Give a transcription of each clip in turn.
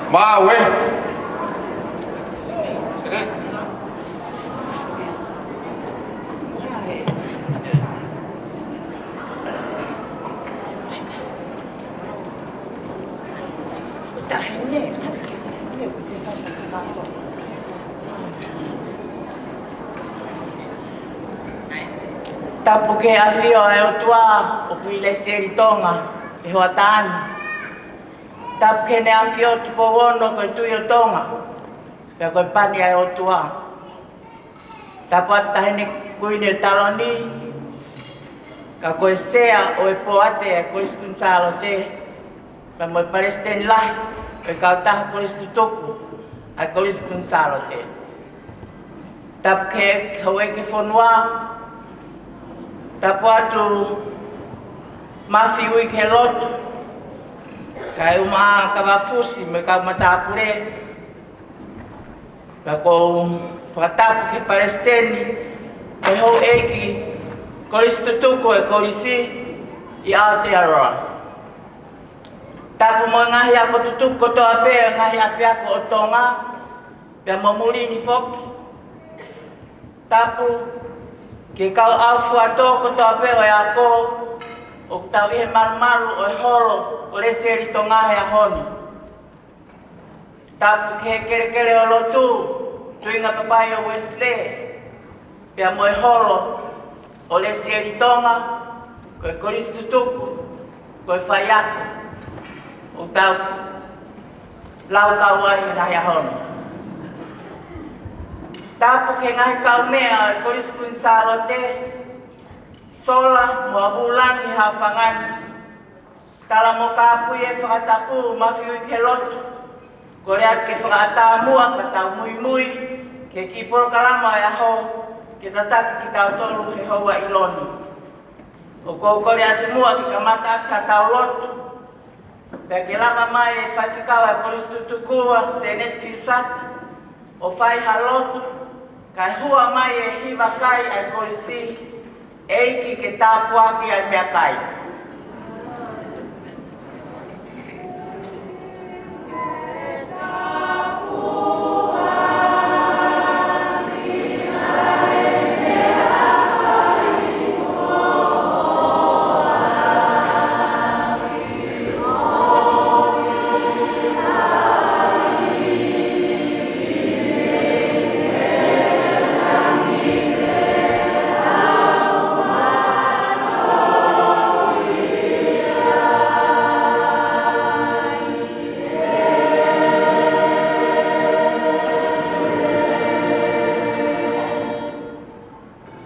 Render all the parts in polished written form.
Mawe. Tapu ke awhio e o tua o kui le seri tonga e hoa tāna. Tapu ke ne awhio tupo wono koe tui o tonga pia koe pani ai o tua. Tapu atahene kui ne taloni ka koe sea o e poate e koe skunsalo te pia moe Palestine lahi koe kautaha koe stutoku a koe skunsalo te. Tapu ke haue ke whonua tapu atu mafi ui ke lotu kai uma ka wafusi me ka matapure pa ko whakatapu ke Palestini e ho eki koristutuko e korisi i Aotearoa. Tapu mo ngahi ako tutuko to ape ngahi ape ako o tonga pia mamuri ni foki. Tapu ke kau au fuato ko to ape o ako o tau ihe marumaru o holo o le seri tonga he ahoni. Tapu ke kere o lotu tuinga papai o Wesley pia mo holo o le seri tonga ko koristutuku ko whaiako o tau lau tau ai na he ahoni. Tapu ke ngahi kau mea e koriskun salote sola mo bulan i hawhangani. Tala mo kapu e whakatapu mafiui ke lotu. Korea ke whakatamua ka tau mui ke kiporo karama e aho ke tataki ki tau tolu he hoa iloni. O kou korea tumua ki kamata ka tau lotu. Pea ke lama mai e whaiwhikawa e koristutukua senet fisati o whai halotu. Kai hua mai e hiwa kai ai korisi eiki ke tāpuaki ai mea kai.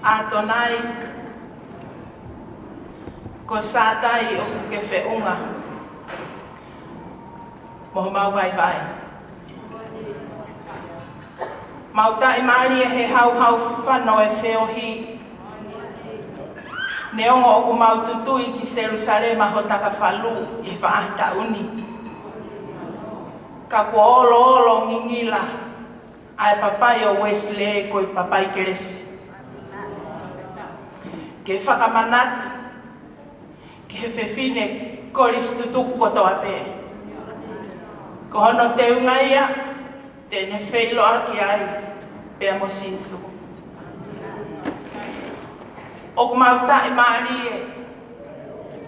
Atonai ko sātai o ke whiunga moho mau vai vai. Mautai maari e he hau whano e whiohi ne ongo o ku mau tutui ki Jerusalema ho taka whalu e whaata uni. Ka kua olo ngingila ai papai o Wesley ko i papai keresi. Ke whakamanatu, ke he whewhine koristutuku koto ape. Ko hono te unga ia, tēne wheilo aki ai, pea mo sisu. O ku mauta i maari e,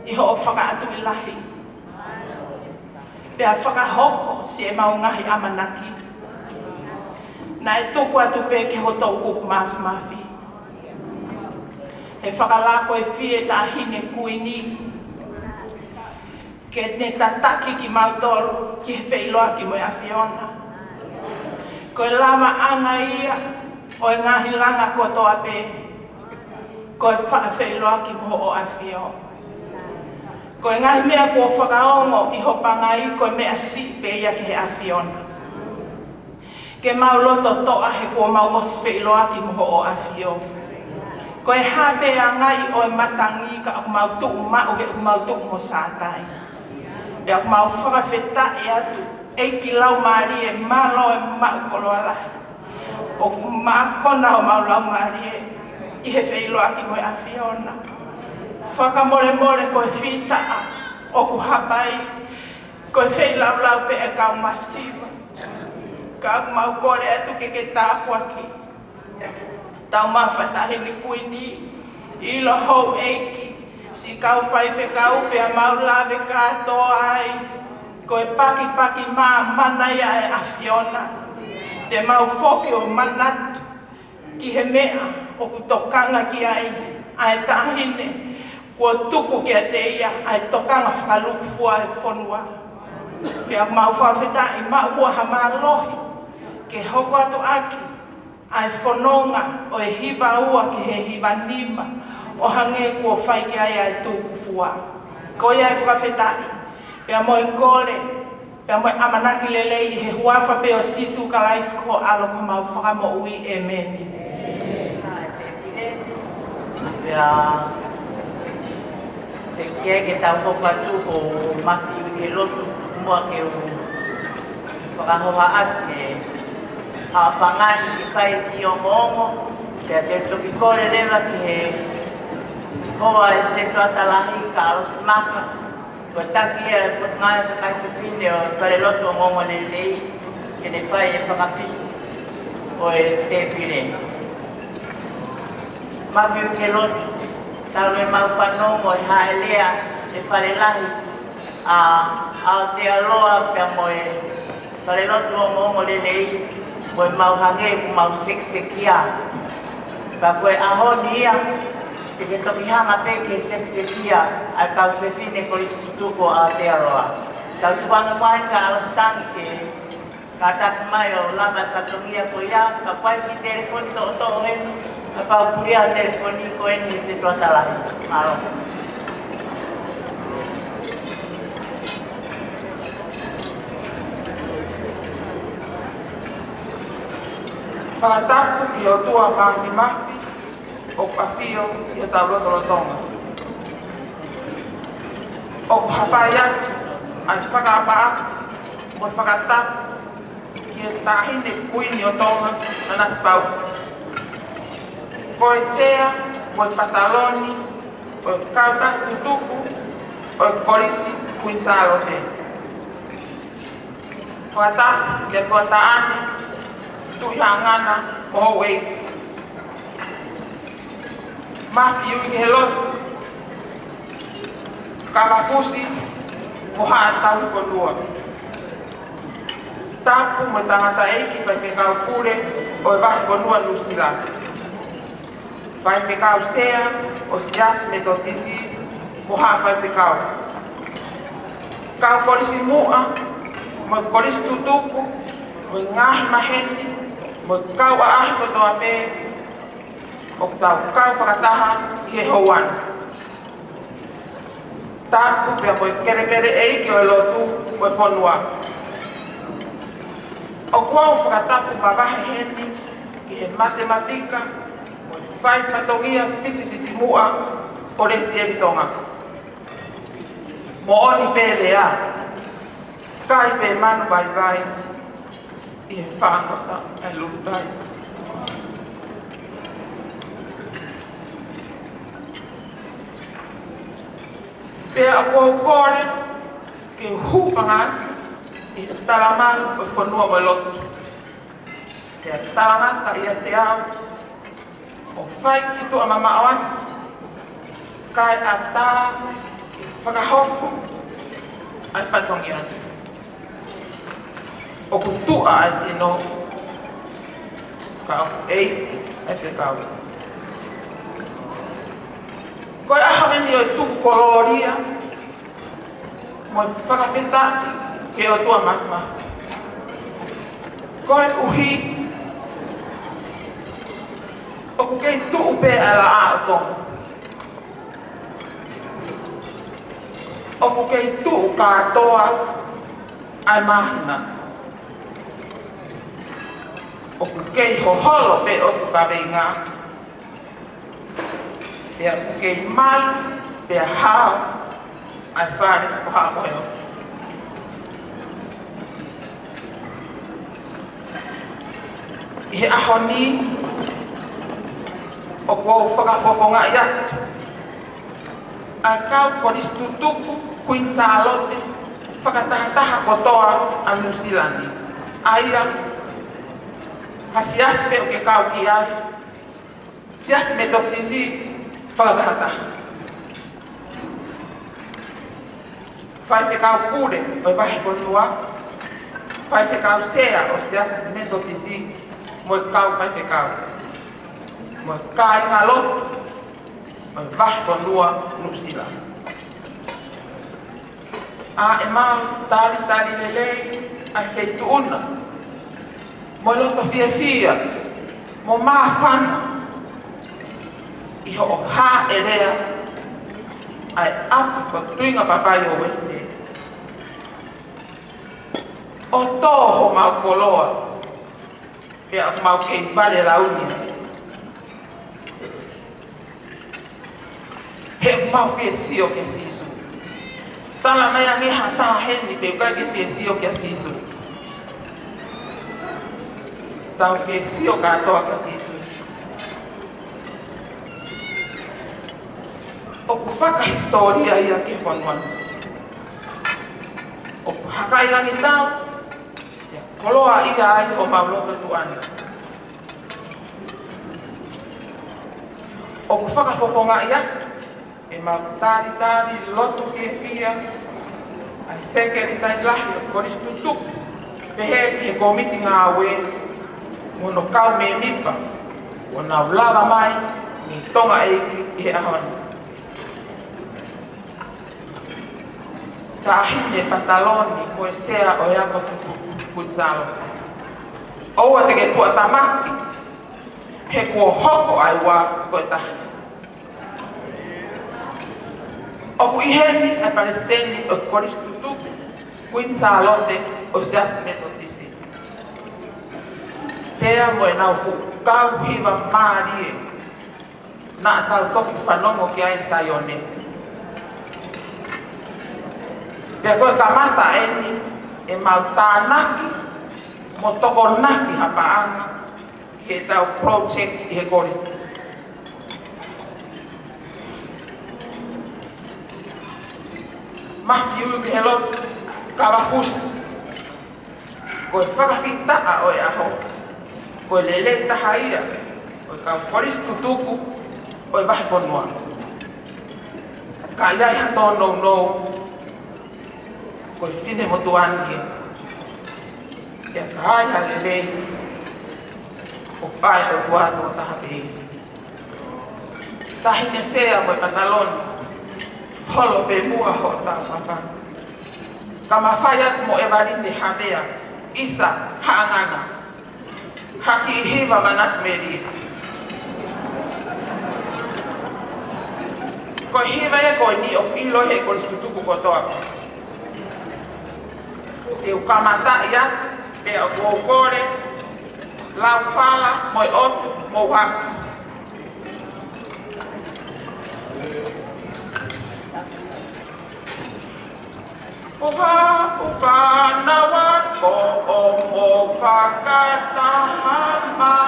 i ho o whakaatu i lahi. Pea whakahoko si e maungahi amanaki. Na e tuku atu pe ke ho tau kuku maas mafi. He whakalako e whie ta hine kuini. Ke ne tataki ki mautoro ki he wheiloa ki mo e awhiona. Ko e lama anga ia o e ngahi langa koto ape. Ko e wheiloa ki mo o awhio. Ko e ngahi mea kua whakaongo i hopanga i ko e mea si pe ia ki he awhiona. Ke mauloto toa he kua mau os wheiloa ki mo o awhio. Ko e habe a ngai o e matangi ka o mau tuku mao he o mau tuku mo sātai. E o mau whakawheta e atu, eiki lau maari e malo e mau koloala. O maa kona o mau lau maari e i he wheiloa ki mo e awhiona. Whakamore more ko e whitaa o ku hapai, ko e wheilau lau pe e kau masiwa. ka mau kore atu ke tāpua ki. Tau mawhatahi ni kuini, ilo hou eiki, si kau whaiwhe kau pia mau lawe katoa ai, koe paki mana ia e awhiona, te mau whoki o manatu, ki he mea o kutokanga ki ai tahine, kua tuku kia te ia, ai tokanga whakaluku fua e whonua. Kia mau whawhetai, mau ua hamalohi, ke hoko atu aki, ai whanonga o e hiva ua ki he hiva nima, o hange kua whai ki ai tuku fua. Ko ia e whakawhetai, pia moe kore, pia moe amanaki lelei he huafa pe o sisu kalais ko alo ko mau whakamo ui e meni. Pia te kia ke tau hopatu o maki ui ke lotu mua ke u whakahoha ase a whangani ki whai ki o mongo pia te toki kore lewa ki he hoa e setu atalahi ka alos maka kua taki e ngai whakai whine o kare lotu o mongo le lei ke ne whai e whakawhisi o e te pire. Mafiu ke lotu, tau e mau whanongo e haelea e wharelahi a Aotearoa pia moe wharelotu o mongo le lei moe mau hange ku mau seksekia. Pa koe ahoni ia, te ke toki hanga pe ke seksekia ai kau whewhine ko istutuko Aotearoa. Tau tuwanga mai ka alastangi ke ka taki mai o lama e whatongia ko ia, ka pai ki telefoni to o henu, a pau puria telefoni ko eni se tuatalahi. Maro. Whakatapu ki o tua mafi o pawhio i o tau rotorotonga. O hapai atu ai whakaapa atu o whakatapu ki e tahine kuini o tonga na naspau. Ko e sea, o e pataloni, o e kauta tutuku, o e korisi kuinsalo te. Whakatapu ki e tuataane tui hangana o hoi. Mafi ui ki he lotu. Kakafusi ko haa tau whanua. Tapu mo tangata eiki pai whekau kure o e wahi whanua Nusila. Pai whekau sea o sias metodisi ko haa pai whekau. Kau korisi mua, mo korisi tutuku, mo ngahi maheni, mo kau a ahi ko toa pe, o tau kau whakataha ki he houan. Tapu pia mo kere eiki o lotu mo e whanua. O kua o whakatapu pawahe heni ki he matematika, mo whai whatongia fisi mua o resi e vitonga. Mo oni pele a, kai pe manu vai, i he whangota e lutai. Pea a kua kore ke hupanga i talamanu o whanua mo lotu. Te talamata i a te au o whai ki tu a mamaawan kai a tā whakahoku ai whatongi atu. O kutua ai sino ka eiti ai whekau. Koe ahameni o tuku koloria mo whakawhetaki ke o tua mafi. Koe uhi o kukei tuu pe ala a o tonga. O kukei tuu katoa ai mahina. O kukei hoholo pe o tukawenga. Pea kukei malu, pea hao, ai whare ko haa moe ofu. I he ahoni, o kou whakafofonga i atu. Ai kau koris tutuku, kuinsalote, whakatahataha kotoa a New Zealandi. Aia, Hasiasi me o ke kau ki ai. Siasi me tok tisi whakatata. Whai whekau kure o i wahi whanua. Whai whekau sea o siasi me tok tisi mo i kau whai whekau. Mo i kai ngā lotu o i wahi whanua nusila. A e mau tari lelei ai wheitu una. Mo i loto fia mo maa whana. Iho o hā e rea ai apu ko tuinga papai o West End. O toho mau koloa e a mau kei bale raunia. He mau fie sio ke sisu. Tala mai angi hata heni pe kai ke fie sio ke sisu. Tau fie sio ka toa ke sisu. O ku whakahistoria ia ke whanua. O ku hakailangi tau, koloa ia ai o mauloko tuani. O ku whakafofonga ia, e mau tari loto fia, ai sekeri tai lahi o koris tutuk, pehe he komiti ngā we, mono kau me mipa, o nau lava mai, ni tonga eiki i he ahoni. Tahine pataloni ko sea o yako kutsalo. Oua te ke tua tamaki. He kua hoko ai wā ko ta. O ku iheni ai palestini o koris tutuku. Kutsalote o sea metotisi. Pea mo e nau fu kau hiva marie. Na tau toki whanongo ki ai sayone. Pea koe ka mata eni e mau tānaki mo toko naki hapaanga he tau project i he koris. Mawhiu ki he lotu kawafusi. Koe whakawhitaa o e aho. Koe lele taha ia. Koe ka koris tutuku o e wahi whanua. Ka iai hato nou. Ko fine mo tuani e kai halele o pai o guardo tahape tahine sea mo pantalon holo pe mua ho ta safa kama fayat mo evarinde havea isa hangana haki hiva manat meri ko hiva e ko ni o pilo he ko stutuku ko toa eu kamata ia pe o kore lau fala moi otu mo waku ufa na wako o mo whakatahama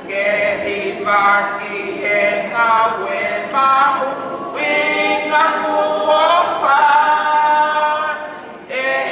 ke hibaki he ngawe mahu winga kuofa Yeah.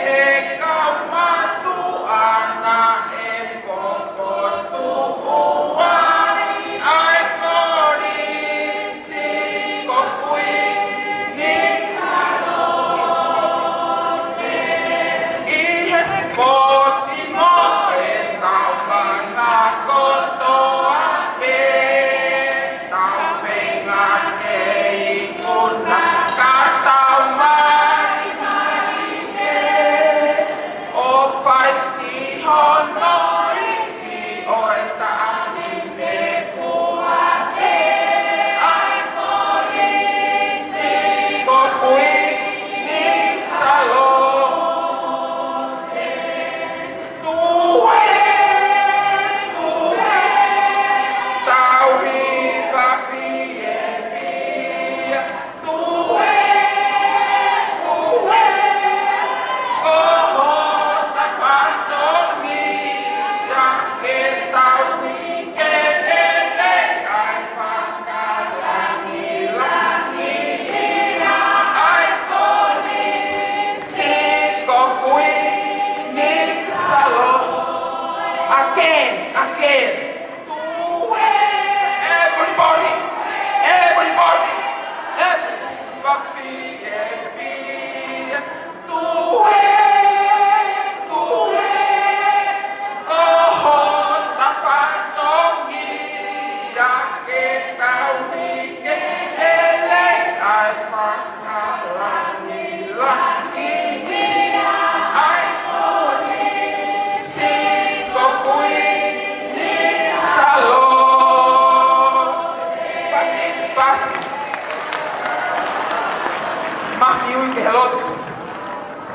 again. Everybody.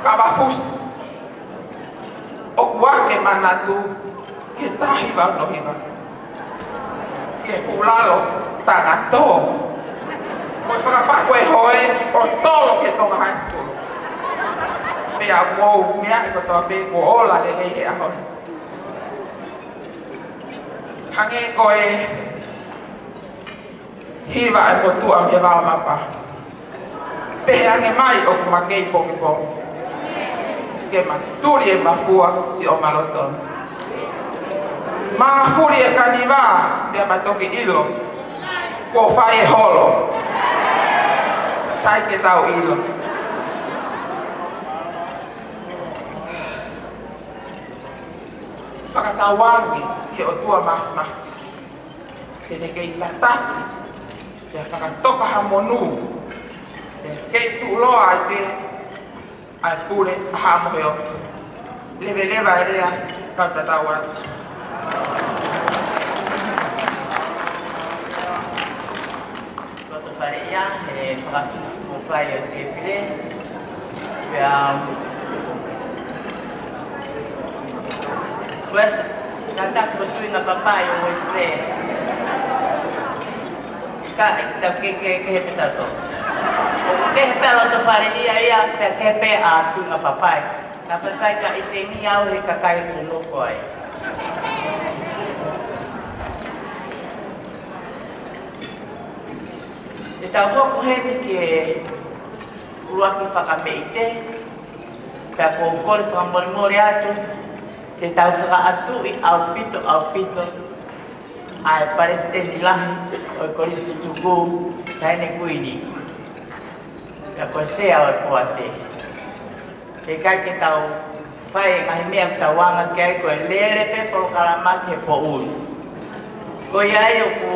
Kabafus okwa ke manatu ke tahiba no hiba ke fulalo tagato ko faka ko hoy o tolo ke to high school pe agwo mia ko to be ko ola de ke ahon hange ko hiba ko tu am ya ba mapa pe hange mai o ma ke ko ke maturi mafua si o maloton mafuri e kaniva dia matoki ilo ko fai holo sai ke tau ilo fakatawangi ke o tua maf kene ke itataki dia fakatoka hamonu ke tulo ake ai pure hamo yo leve area kata tawar Kota faria praktis upaya TPD kata betul na papai o este ka ke petato ke pelo to faria ia ke pe a tu na papai na papai ka itemi au he ka kai no foi eta ho he ke ua ki whakameite ka ko kore whakamori atu te tau whakaatu i au pito ai pareste ni lahi o koristu tuku taine kuini ka ko sea o puate te kai ke tau whae ngahi mea tawanga ke ai koe lere pe polo karama ke po ui ko iai o ku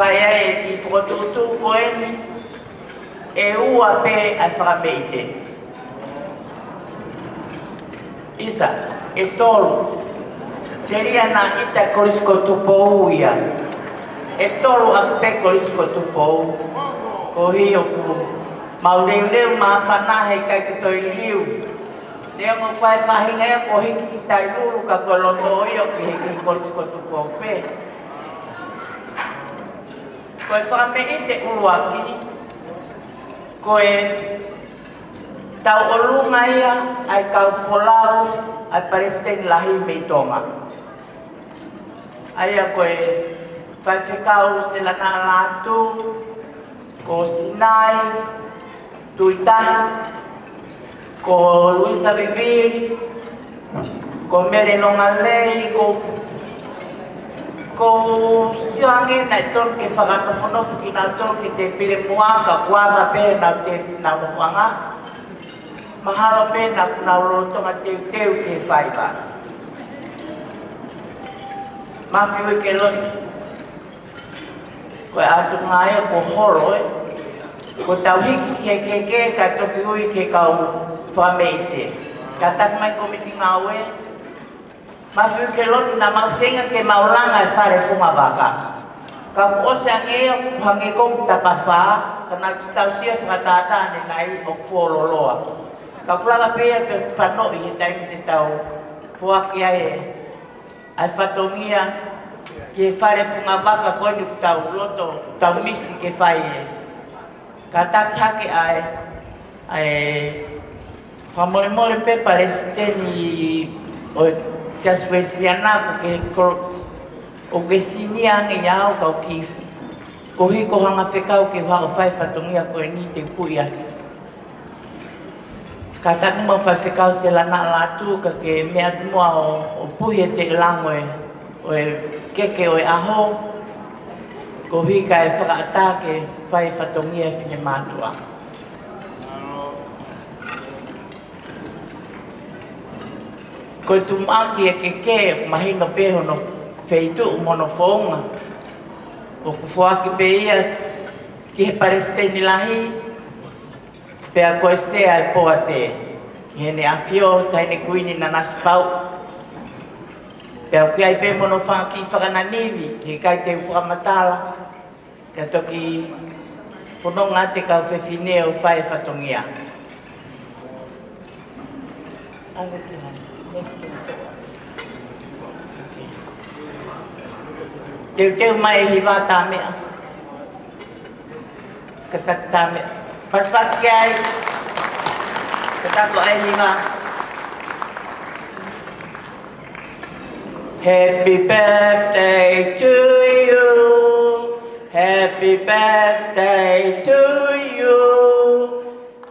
whae ai i whakotutu koe ni e ua pe ai whakameite isa e tolu teria na ita korisko tupo uia e tolu a pe korisko tupo ko hio ku maureu ma whanahe kai ki toi liu leo mo pai whahinga e ko hiki ki tai lulu ka koloto io ki hiki korisko tupo pe koe whakameite uaki koe tau olunga ia ai kau folau ai paresteng lahi mei tonga. Aia koe whaiwhikau se lana latu, ko Sinai, Tuitahi, ko Luisa Viviri, ko Mere Nongalei, ko siange na ton ke whakatofonofu ki na ton ki te pire muanga kuanga pe na te na mawhanga. Mahalo pe na urotonga teu ke whaiwa. Mawhiwe ke loi. Koe atu ngai ko horo e. Ko tau hiki ke ka toki ui ke kau whameite. Ka tak mai komiti ngau e. Mawhiwe ke loi na mawhenga ke maulanga e whare funga waka. Ka kuose angeo hange kong tapawha. Kana tau sia whakatata ane ngai o kuololoa. Ka kulanga pea ke whanoi he taimi te tau puaki ai ai whatongia ke whare funga waka koe ku tau loto, tau misi ke whai e. Ka taki hake ai whamoremore pe paresteni o Tias Wesleyana ko o ke sinia ange iau kau ki ko hiko hanga whekau ke whao whai whatongia koe ni te pui ake. Kata mo fa fikau se la na la tu ka ke mea mua o puhi te lango o keke o aho ko hika e whakaatake whai whatongia whine mātua. Ko tu maki e keke mahino peho no feitu mono whaunga o ku whaaki pe ia ki he paresteni lahi pea koe sea e poa te ki hene awhio taine kuini na nasi pau pea ki ai pe mono whaaki whakananiwi he kai te whakamatala pea toki punonga te kau whewhineo whai whatongia. Anga ki hana. Teu mai hi wa ta mea. Kata ta mea. Pas ke ai. Kata ko ai hi wa. Happy birthday to you. Happy birthday to you.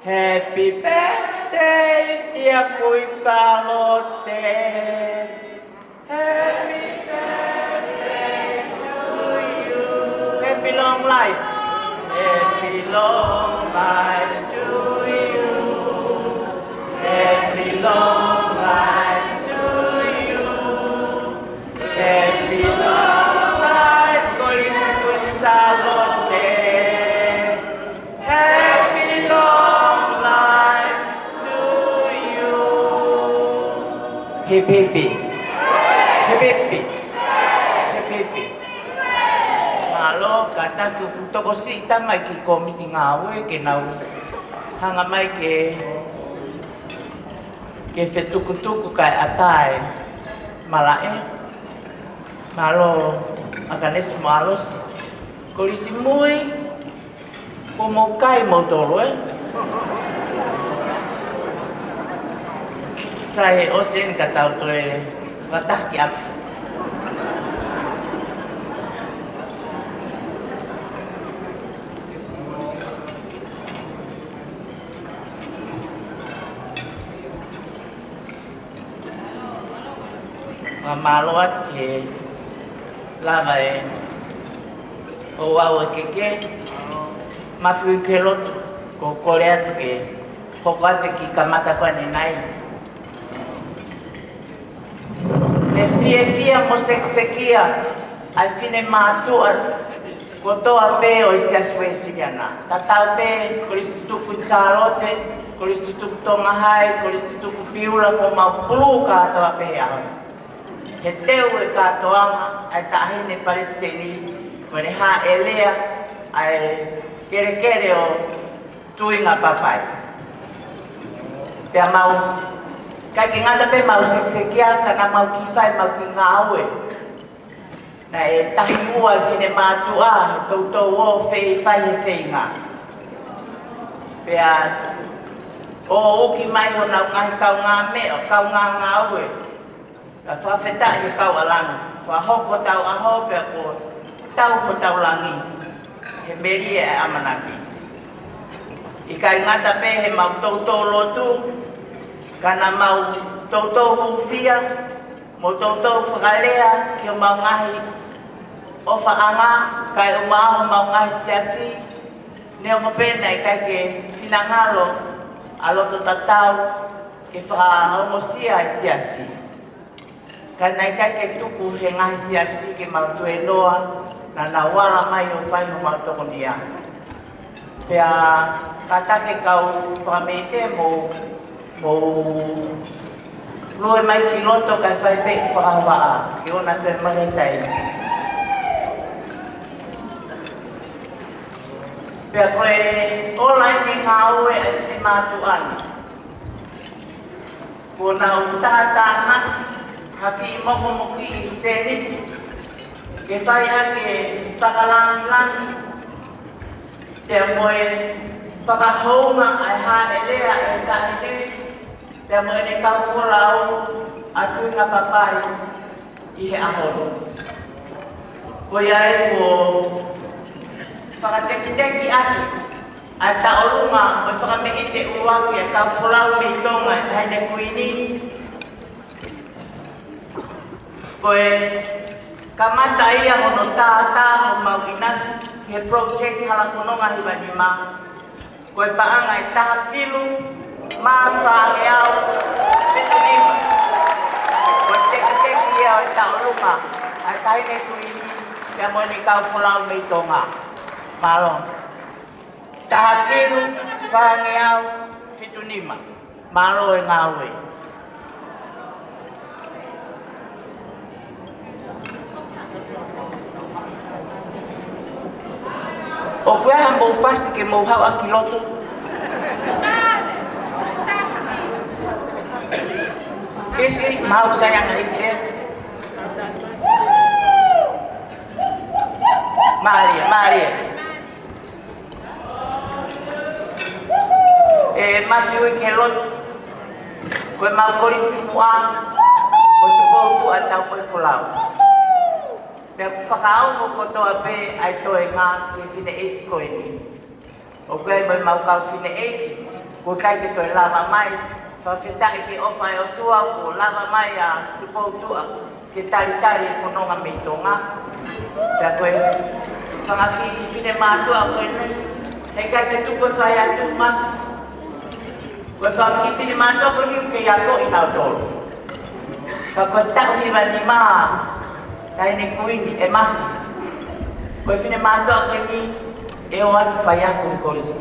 Happy birthday dear Queen Charlotte. Happy birthday to you. Happy long life. Happy long life to you. Happy long life to you. Happy long life, Queen Charlotte. Happy long life to you. Hip hippie. Hip hippie. Hip hippie. Malo kata ku toko sita mai ki komiti ngawe ke nau hanga mai ke fetuku kai atai malae malo akanes malos kolisi mui como kai motoro sai osen kata to watah ki ap maluat ke lavai o awa keke mafu kelot ko korea ke kokate ki kamata kwa ni nai ne fia mo seksekia al fine matua ko to ape o sia swesiana tatau pe kristu kutsalote kristu tonga hai kristu piula ko mapuluka to ape ya he teu e katoanga ai tahine palestini kone ha elea ai kere o tuinga papai pea mau kai ki ngata pe mau siksekia kana mau kifai mau ki ngawe na e tahi mua fine matua tautou o fei fai he fei ngā pea o uki mai o nau ngahi kau ngā me o kau ngā ngawe la whawheta he kau alanga. Whahoko tau aho pia ko tau ko tau langi. He meri e amanaki. I kai ngata pe he mau tautou lotu. Kana mau tautou hufia. Mo tautou whakalea ki o mau ngahi. O whaanga kai o mau ngahi siasi. Neo mapena i kai ke finangalo. Aloto tatau ke whaahomosia i siasi. Kanai kai ke tuku he ngahi siasi ke mautu e loa na nawala mai o whai no mautu konia. Pea kata ke kau whamete mo lue mai ki loto kai whai pe whaawaa ki ona tue maretai. Pea koe olai ni ngāue e te mātu ani. Ko nau tātāna haki mokomoki i seni, ke whai ake whakalangi, te moe whakahounga ai hane lea e tāne, te moe ne kauwhorau atu ngā papai i he ahono. Ko iai ko whakateki-teki ake, Ai taolunga, o whakame i te uwaki, a kau wholau me tonga, e haine kuini. Koe, ka mata ia hono tātā o mau inasi, he project hala whanonga hiwa ni mā. Koe paanga e taha kilu, mā whaange au, petu nima. Koe teka teki ia o e taolunga, ai haine kuini, kia mo ni kau wholau me tonga. Malo. Tahakiru, whangeau, whitunima. Malo e ngāwe. O kua ha mou fasti ke mou hau a kiloto. Isi, mau sayang isi. Maria. Matthew i ke lotu, koe mau korisi mua, koe tukou atau koe wholau. Pea ku whakao mo kotoa pe ai toe ngā ke whine eiki koe ni. O koe mai mau kau whine eiki, koe kai ke toe lava mai, whawhitangi ke owhai o tua ko lava mai a tukou tua, ke tari whanonga me tonga. Pea koe whangaki whine mātua koe nei, hei kai ke tuko whai atu mahi. Koe whakiti ni mātua koe ni uke ia ko i nau tolu. Ka koe tau hiwa ni mā, kai ne kuini e mahi. Koe whine mātua koe ni e o atu whai aku i korisi.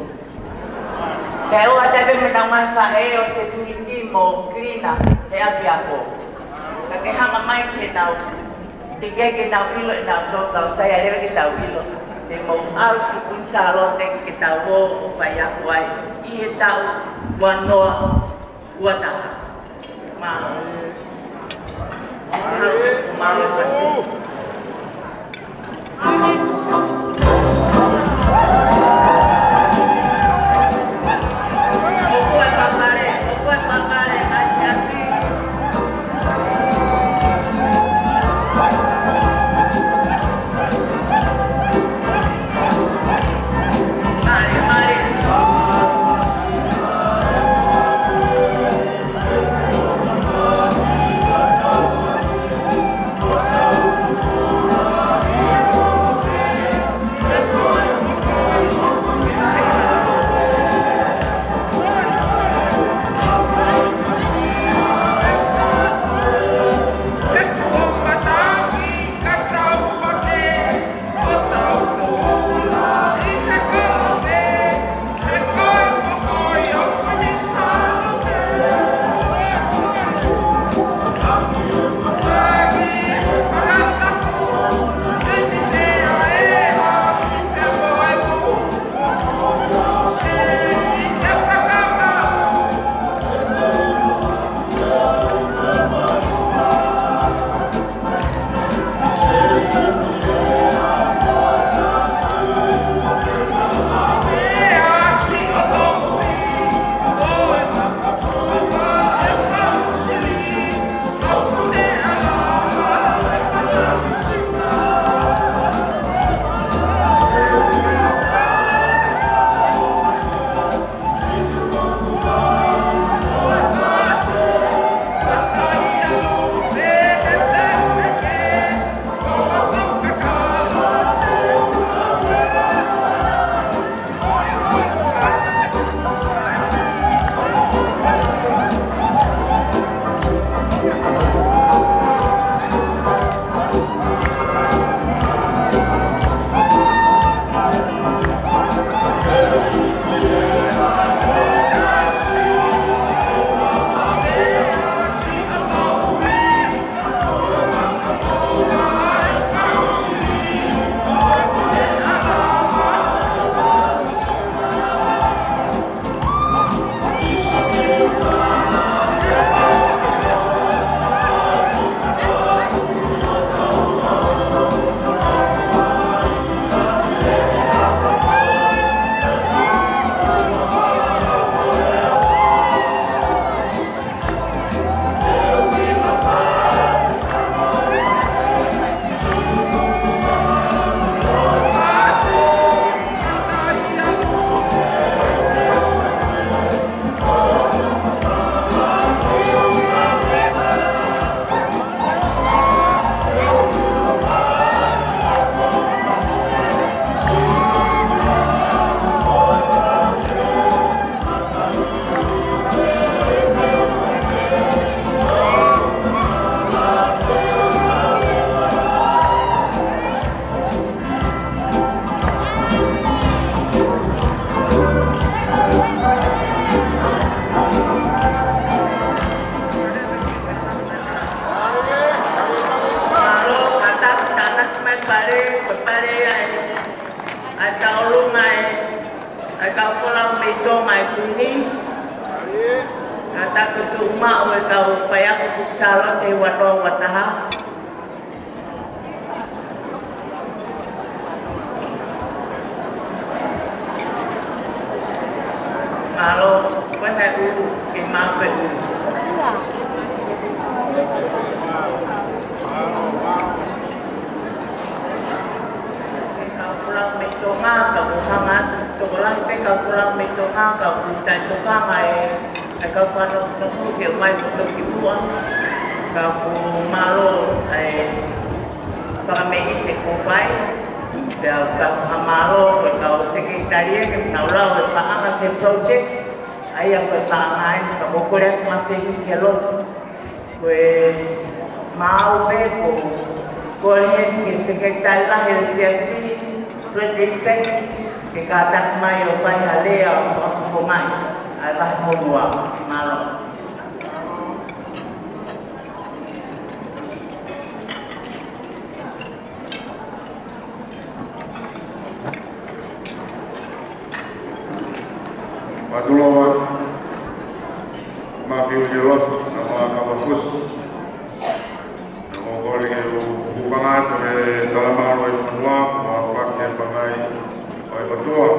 Kai o atawe me nau mai whae o se tuiti mo krina he api ako. Ka ke hanga mai ke nau, te ke nau ilo e nau tokau, sai a rewa ke tau ilo. Te mau au ki kunsalo te ke tau ho o whai aku ai. I he tau wanoa uataha. Malu kasih. Oh tonga e kuni. Kata kutu uma o e kau pai aku kutalo te watoa wataha. Malo, wena ulu, ke mape ulu. Kau pulang metonga, kau hangat, kau pulang pe kau pulang metonga, kau pulang metonga kau pulang metonga, kau mai pulang kibua, kau malo, kau mei te kupai, kau hamalo, kau sekretaria, kau lau, kau hangat te project, ayam kau tangan, kau kuliah masih kelok, kau mau beko, kau ni sekretaria lah LCC. Predikten ke kata mai o pai halea o mai ala honua malo Patulowa mafiu jelos nama kapus nama kori ubangan dalam arwah semua pakai pakai pakai betul.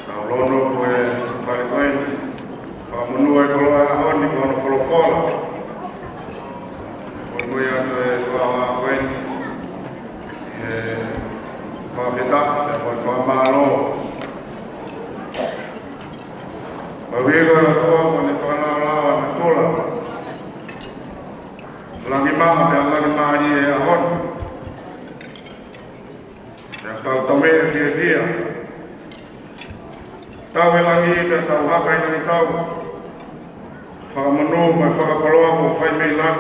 Kalau lono kue pakai kain, kalau menua kalau awan di kono follow. Kue ada kalau kain, pakai tak, pakai malo. Bagi kalau tua kue pakai lawan betul. Lagi mah dan lagi mah di awan. Kau tahu dia, tahu lagi dan tahu apa yang kita tahu. Faham menung, faham keluar, faham melang.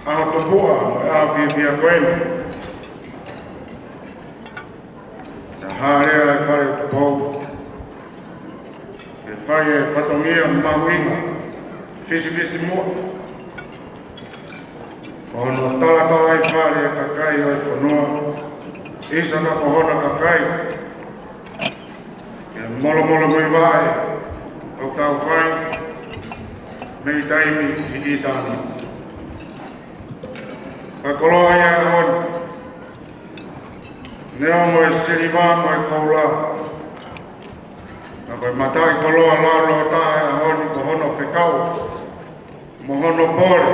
Atau buah, apa dia koin. Hari hari faham bau, faham fatomia mawinga, visi semua. Ono tala faham kakai oi fonua. Isa na kohona kakai molo muy vai o kau fai mei taimi hiditani kakoloa ya on neo mo siriva mo kaula na matai koloa lo ta on kohono pekau mohono pore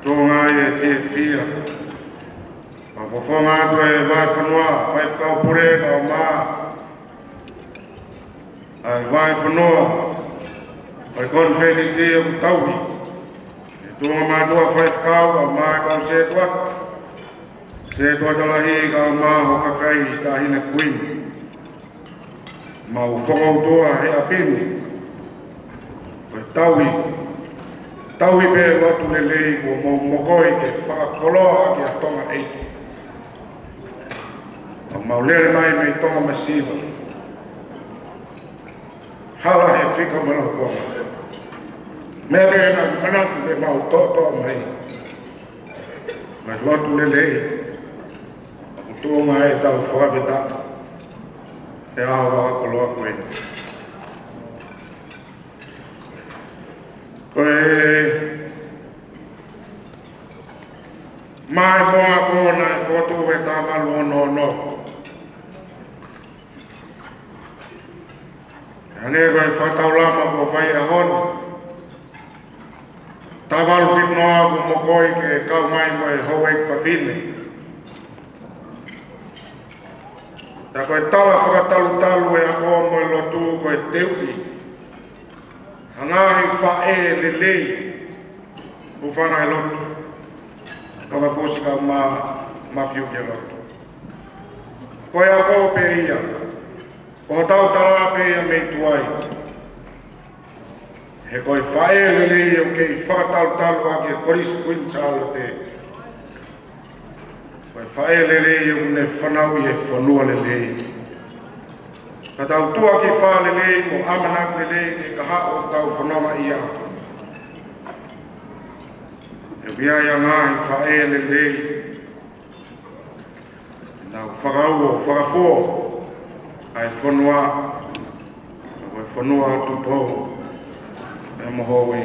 tonga e fia Fofonga tu vai funua, vai kau pure kau ma, vai funua, vai konferensi yang tahu. Itu ma dua vai kau ma kau setua jalahi kau ma hokakai tahine kuin. Mau fongau tua he apin, tahu be lotu lelei ko mo mokoi ke fakoloa ke tonga ei. Mau lere mai me tonga masiva. Hala he fika mana ko. Mere na mana be mau to mai. Mas lotu lele. Tu mai tau fa beta. E awa ko lo ko en. Mai boa ko na foto beta malo no. Ane vai fatau lama ko fai ahon. Taval fitnoa ko mokoi ke kau mai mai hoek fafine. Ta koe tala whakatalu e ako mo e lotu koe teuti. Hangahi whae lelei. Ufana e lotu. Kawa fosi ka mafiu ke lotu. Koe ako pe ia. Ko tau tala pe ia mei tuai. He koe whae lelei o kei whakatalu ake koris kuinchalo te. Koe whae lelei o ne whanau i e whanua lelei. Ka tau tua ki wha lelei mo amanak lelei ke kaha o tau whanoma ia. E biaya ngahi whae lelei. Na whakau o whakafua ai whanua ai whanua atu pou e mohowi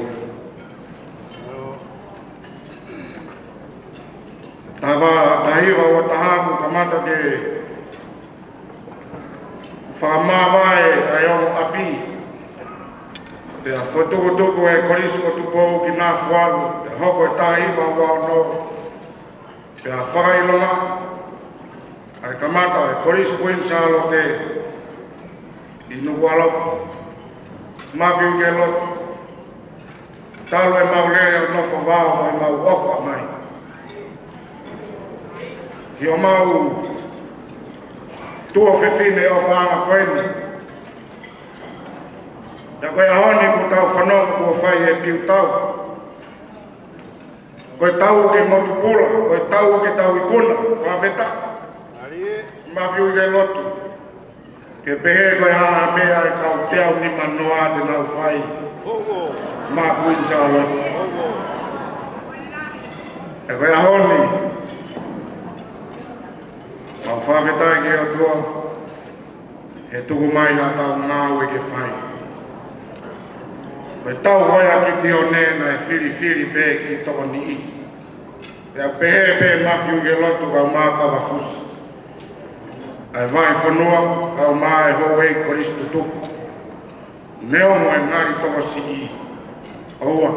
tawa tahiwa wa tahaku kamata ke whakamawai ai o api te a whatukutuku e korisu atu pou ki nā whalu te hoko e tahiwa wa no te a whakailona ai kamata e korisu kuinsa lo ke inu walofu mafiu ke lotu talo e maulere o nofo vao e mau ofa mai ki o mau tua whiwhine o whaanga koeni ya koe ahoni ku tau whanonga kua whai e piu tau koe tau ke motu pula koe tau ke tau ikuna kua veta mafiu ke lotu ke pehe koe haa mea e kau teau ni manoa de nau whai ma kuinsa lotu e koe ahoni mau whawhetai ke o tua he tuku mai nga tau ngāu e ke whai koe tau hoia ki te o nena e whiri pē ki toko ni i e a pehe pē mafiu ke lotu kau mā kawa fusi ai vai whanua kau mā e hou e koristu tuku neo mo e ngari toko si i oua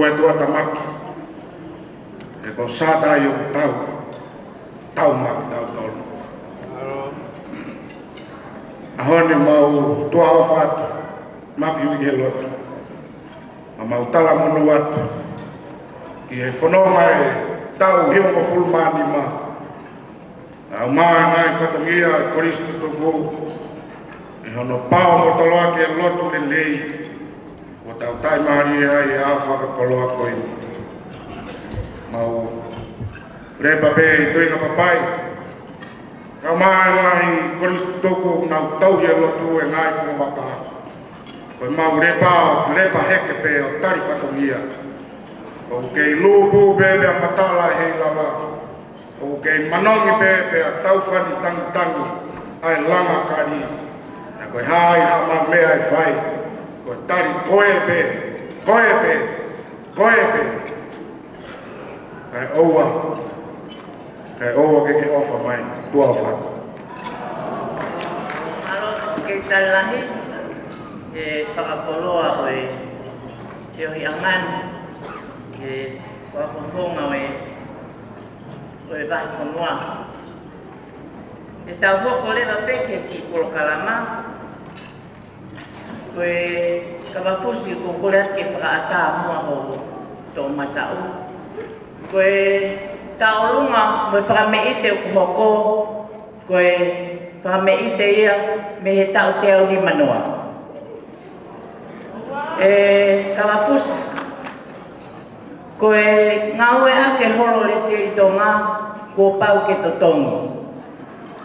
e tua tamaki e kau sātai o tau maki tau tolu ahone mau tua o whatu mafiu ke lotu ma mau tala monu atu ki e whanonga e tau hiongo fulmani ma au maa ngai whatangia e koristu tuku e hono pao mo taloa ke lotu le lei o tau tai maria e a whakakoloa koe mau repa pe i toinga papai ka maa ngai koristu tuku nau tau he lotu e ngai whamaka koe mau repa heke pe o tari whatangia o kei lupu bebe a matala hei lama o kei manongi pe a tauwhani tangi ai langa kari na koe hai hama mea e whai koe tari koe pe kai oua ke ofa mai tua wha Alo, kei talahi e whakapoloa oe te ohi angan e whakonga oe oe vahi konua. E tau hoko lewa peke ki kolo kalama koe kawafusi ko kore ake whakaata mua ho tō matau. Koe taurunga moe whakameite o hoko koe whakameite ia me he tau te au ni manoa. E kawafusi koe ngaue ake horo le se i tonga ko pau ke totongo.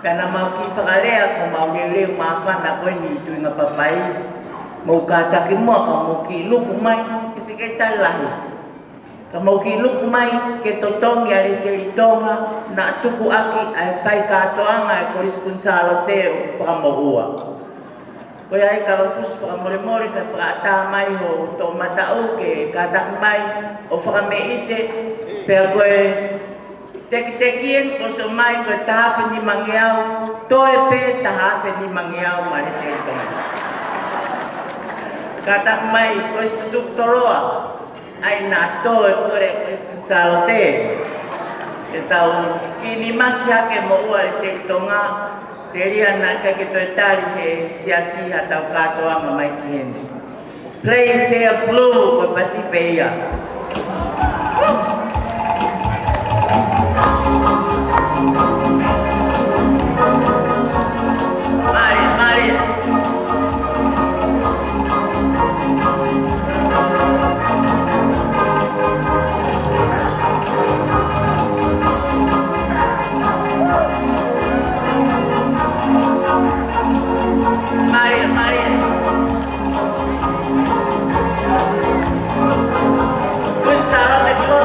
Kana mau ki whakalea ko mau leo mawhana koe ni tuinga papai. Mau kātaki mua ka mau ki luku mai ke se kei tai lahi. Ka mau ki luku mai ke totongi a le se i tonga na tuku aki ai whai kātoanga e koris kunsalo te o whakamohua. Koe ai kawafus whakamore ka whakaata mai o tō matau ke kātaki mai o whakameite pēr koe tekien ko so mai koe tahape ni mangiau toe pe tahape ni mangiau ma le se i tonga. Kātaki mai koe stutuk toroa ai nā toe kore koe skunsalo te e tau kini masi hake mo ua le se i tonga te ria nā kai ke toi tari he siasiha tau katoa ma mai ki heni. Play Fair Blue koe pasipe ia. Mari. Good, Sarah, let's go.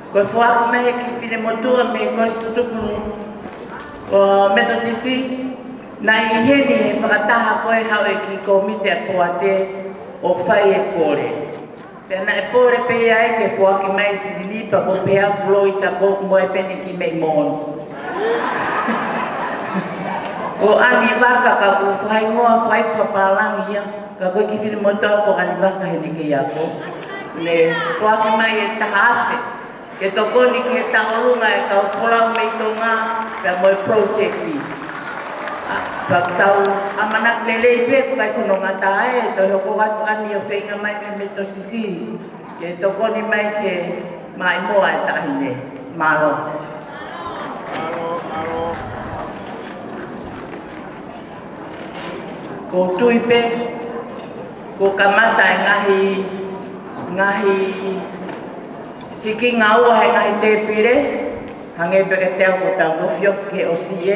Ko fuak me ki pine motua me ko stuku o metodisi na iheni e whakataha koe hau e ki komite a poate o whai e pore. Pena e pore pe ai ke fuaki mai si dilipa ko pea pulo i ta kok moe pene ki mei mon. O ani waka ka ku whai ngoa whai whapalangi ia ka koe ki pine motua ko ani waka hene ke iako. Ne fuaki mai e tahafe. Ke tokoni ke taurunga e kau pulau mei tonga ka moe project ni. Pagtau amanak lele pe kai kuno ngata e to hoko watu ani o fenga mai me to sisi. Ke tokoni mai ke mai moa e tahine. Malo. Ko tui pe ko kamata e ngahi hiki ngau hai ngai te pire hange be te ko ta ngofio ke osie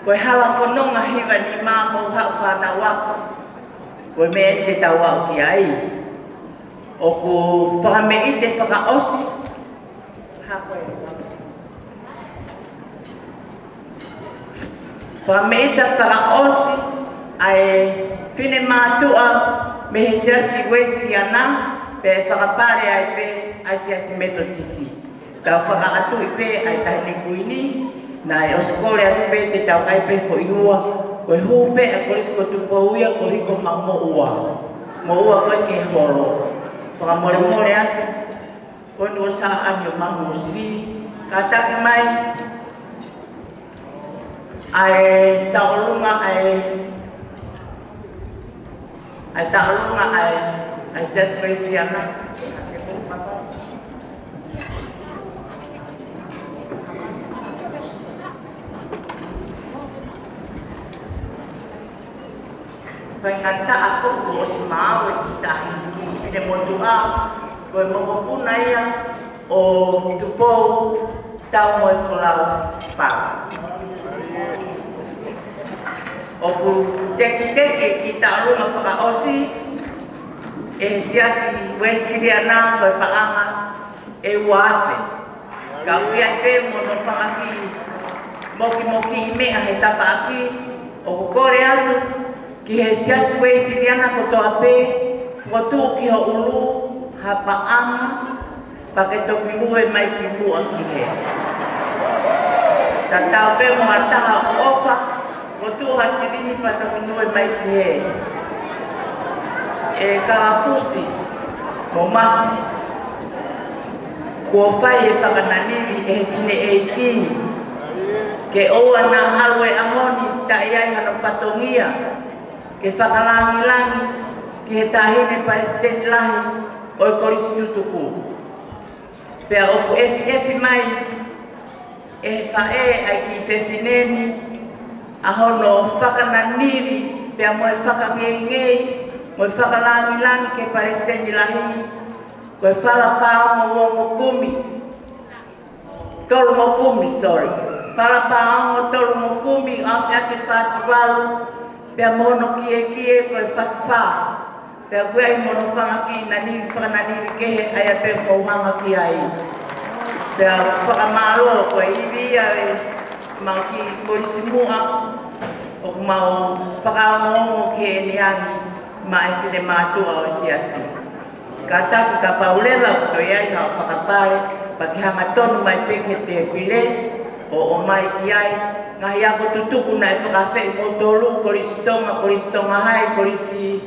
ko hala kono ngahi wa ni ma mo ha fa na wa ko me te ta wa ki ai o ko fa me i te fa osi Whameita whakaosi ai whine mātua me he siasi wesi ana pe whakapare ai pe ai siasi meto tisi. Tau whakaatu i pe ai tahini kuini na e oskole atu pe te tau ai pe fo iua koe hupe a korisko tupo uia koriko ma mo ua. Mo ua koe ke horo. Whakamore more atu koe nua saa anio mahu o siri. Ka taki mai ai taolunga ai seswesiana Pengata aku bos mau kita ini dia mau doa, kau mau pun ayah, tupo tahu mau pulau pak. Oku teki kita rumah pak osi, siasi wesi dia na kau pak ama, wafe. Kau lihat pe mau nampak aki, moki ime ahita pak aki, oku Korea tu. Ki he siasi wesi dia na koto ape, koto ki ho ulu hapa ama, pakai topi lue mai kibu aki he. Tatau pe mo ataha ofa. Kotu hasilini pada kunue mai he. Kalapusi, moma, kuofai pakanani kine eki. Ke oa na halwe ahoni ta iai hano patongia. Ke whakalangi, ke tahine paresten lahi, oi korisi tutuku. Pea oku efi mai, whae ai ki pefineni, ahono whakananiri, pea moe whakangengei, moe whakalangi ke paresten lahi, koe whalapao mo wongo kumi. Tolu mo kumi, sorry. Whalapao mo tolu mo kumi, au ake whatiwalu, pea mono kie koe whatwha. Pea koe ai mono whangaki naniri whakananiri kehe ai ape kouhanga ki ai. Pea whakamaro koe iwi ai mau ki korisimua o mau whakaongo ki e niani mai tine mātua o siasi. Ka taku ka paulewa koe ai hao whakapare paki hanga tonu mai peke te pile o mai ki ai. Ngahi ako tutuku na e whakawhei motolu, koristonga hai, korisi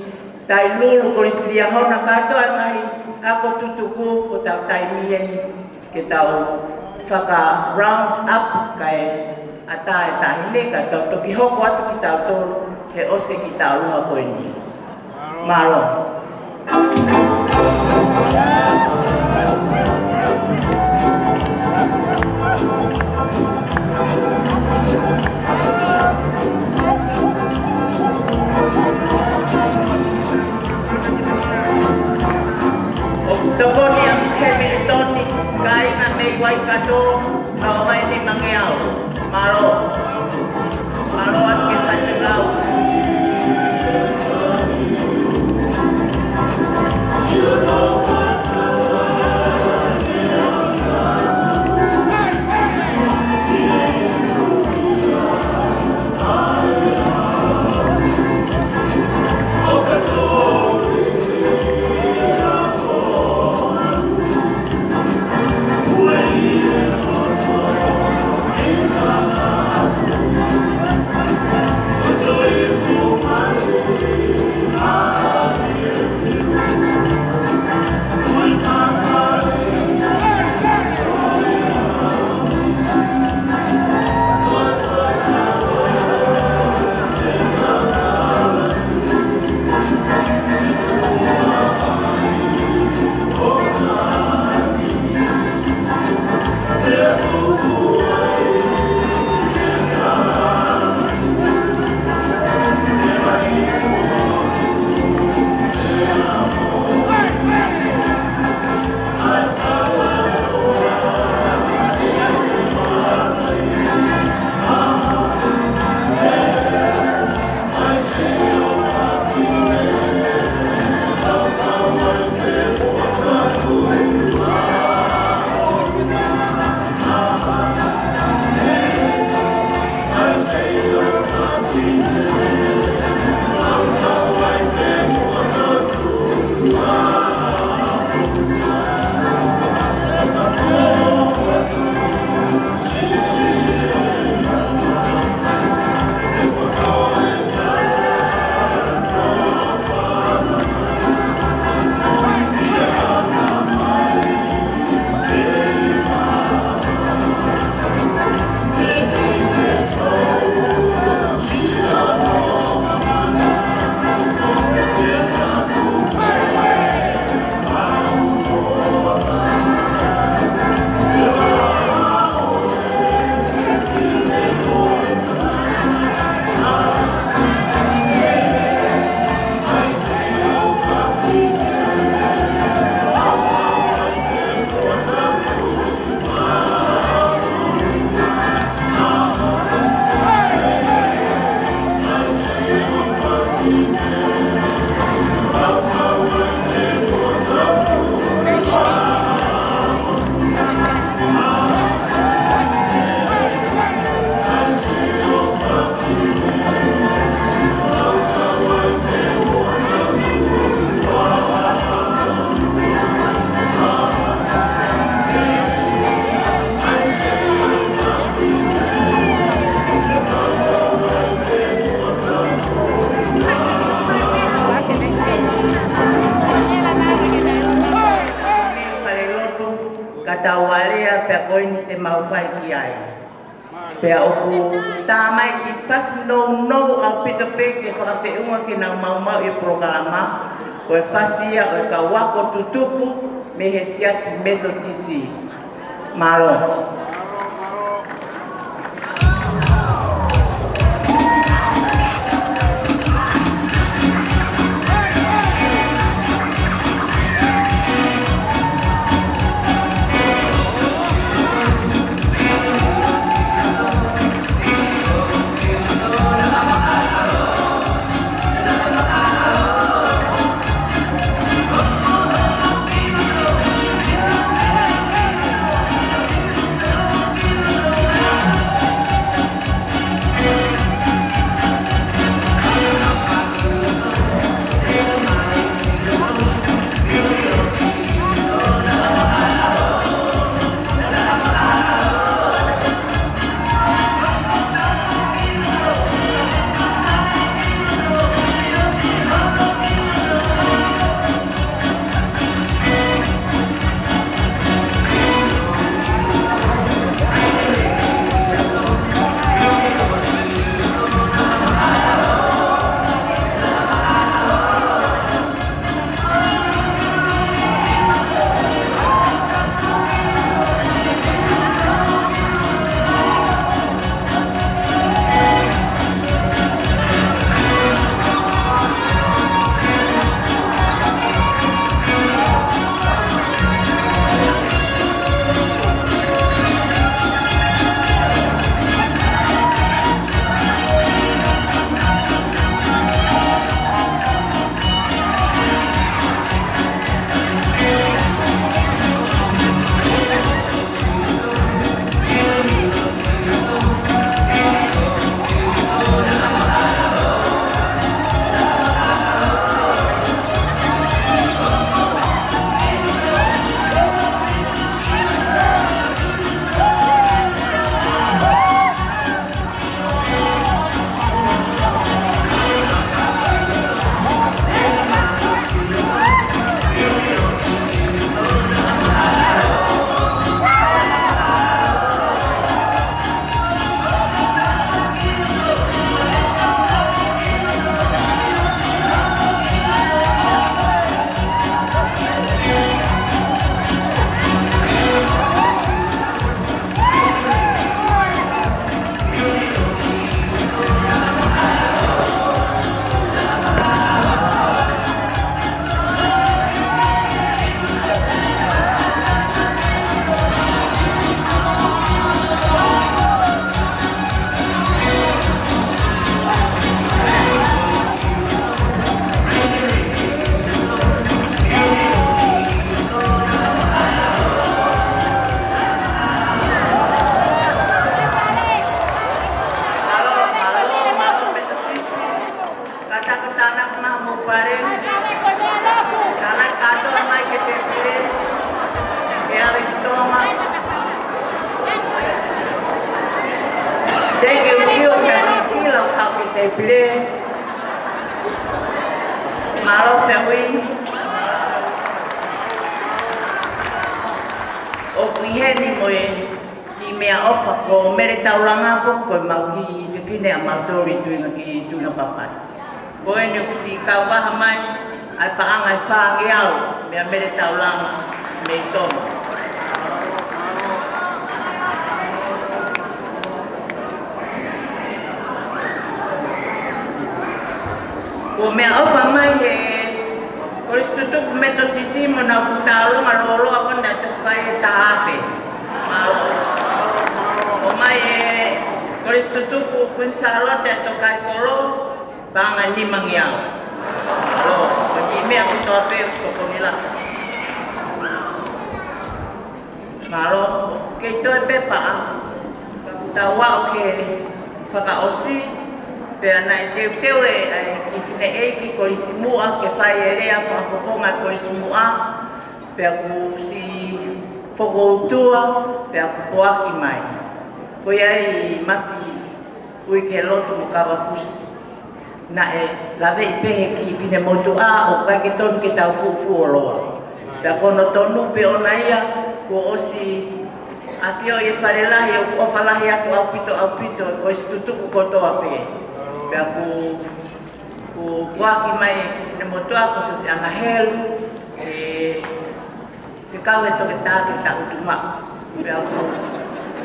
tai lulu, korisi liahona katoa ngahi ako tutuku o tau tai mien ke tau whaka round up kai ata e tahine ka tau toki hoko atu ki tau tolu he ose ki tau lunga koe ni. Maro. Tokoni ang Hamiltoni, kaya na may white kato, kaumay ni Mangiaw. Maro at kita nagaw. walea pe koe ni te mauwhai ki ai. Pea oku tā mai ki pasi nou au pita pe ke whakawhiunga ki nau mau i programa. Koe whasi ia o ka wako tutupu me he siasi metotisi. Malo. O mea ofa mai he koristu tuku metotisimo na futalo marolo apa na tukai tahape. O mai he koristu tuku kunsalo te tokai kolo banga ni mangyao. Lo, bagi mea kutope kokonila. Malo, keito e pepa. Tawa oke whakaosi. Pea nai teu e ki whine e ki korisimua ke whai e rea whakoponga korisimua pea ku si whakoutua pea ku poaki mai. Koe ai mati kui ke lotu mo kawafusi. Na e lawe i pehe ki whine motu a o kai ke tonu ke tau fufu o loa. Pea kono tonu pe ona ia ko osi apio e parelahi o falahi atu au pito ko istutuku kotoa pe pea ku waki mai ne motoa ko so se anga helu ke kau e toke tāke ta utuma pea ku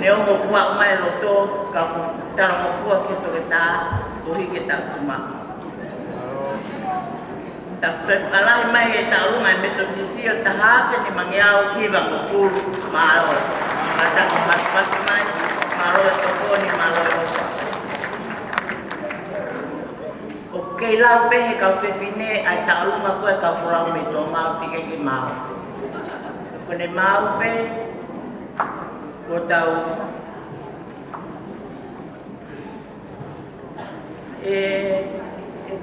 ne ongo kua mai loto ka ku taro mo fua ke toke tā ko hike ta utuma ta preparahi mai e ta urunga e metodisio ta hape ni mangeau hiva ko kuru maaro mata ko maspasi mai maaro e toko ni maaro e osa o kei lau pehe kau pefine ai ta urunga koe kau furau me tō mau pike ki mau ko ne mau pe ko tau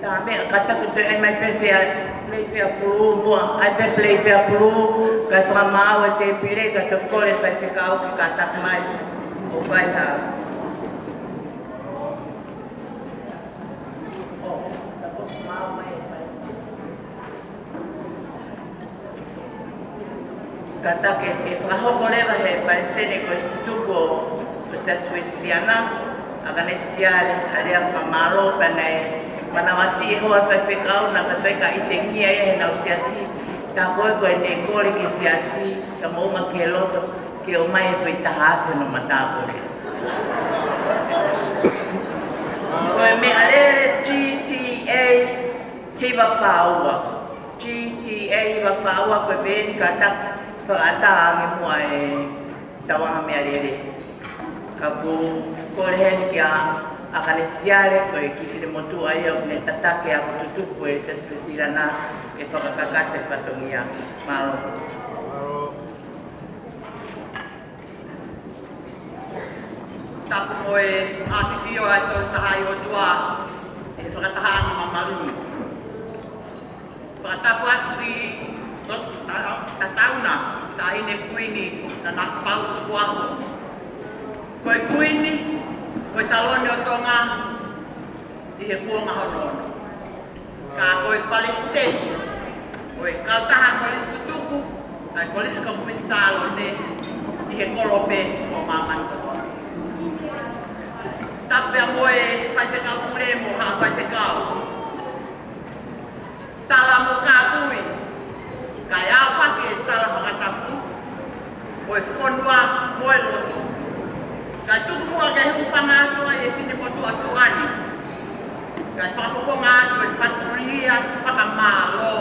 ta me kata ko te mai pe play pe pulu mo ai pe play pe pulu ka tra mau te pire ka to kore pe se ka o ki kata mai o vai ta kata ke traho kore va he parece ne ko stuko se suiciana agane siare ale famaro pane manawasi hoa pe kau na pe ka itengia e na usiasi ta koe koe ne kore ki siasi ta mounga ke loto ke o mai pe ta hafe no matabore koe me alere GTA hiva faua GTA hiva faua koe ben kata whakata ange mua e tawanga me alere ka pu kore heni ki a kane siare koe kikire motu ai au ne tatake a kututupu e se spesirana e whakakakate whatongia maro. Tapu moe ātipio ai tō tahai o tua e whakataha ana mamaruni. Whakatapu atu i tatauna ta ine kuini na naspau tukuaho. Koe kuini koe talone o tonga i he kuonga horono. Ka koe Palestine, koe kautaha kolis tutuku, kai kolis kompensalo ne i he kolope o mamani kotoa. Tape a moe whaite kau kuremo ha whaite kau. Tala mo ka kui, kai a whake tala whakatapu, koe whonua moe lotu. Kai tukua kai hupanga atoa e tine potu atuani. Kai whakokonga atu e whaturia whakamālo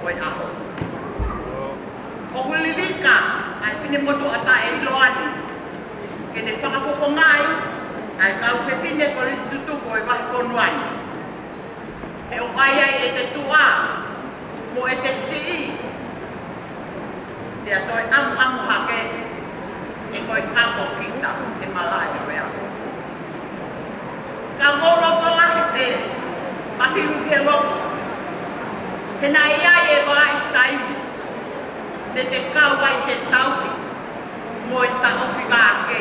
koe aho. O hulilika ai tine potu ata e iloani. Kene whakakokongai ai kau whetine koris tutuko e wahiponuai. E o kai ai e te tua mo e te sii. Te atoi amu hake e koe kapo kita e malai o ea. Ka ngoro ko lahi te pahiru ke loko. Te na ia e vai taimu. Te kau ai te tauki. Mo e ta ofi ke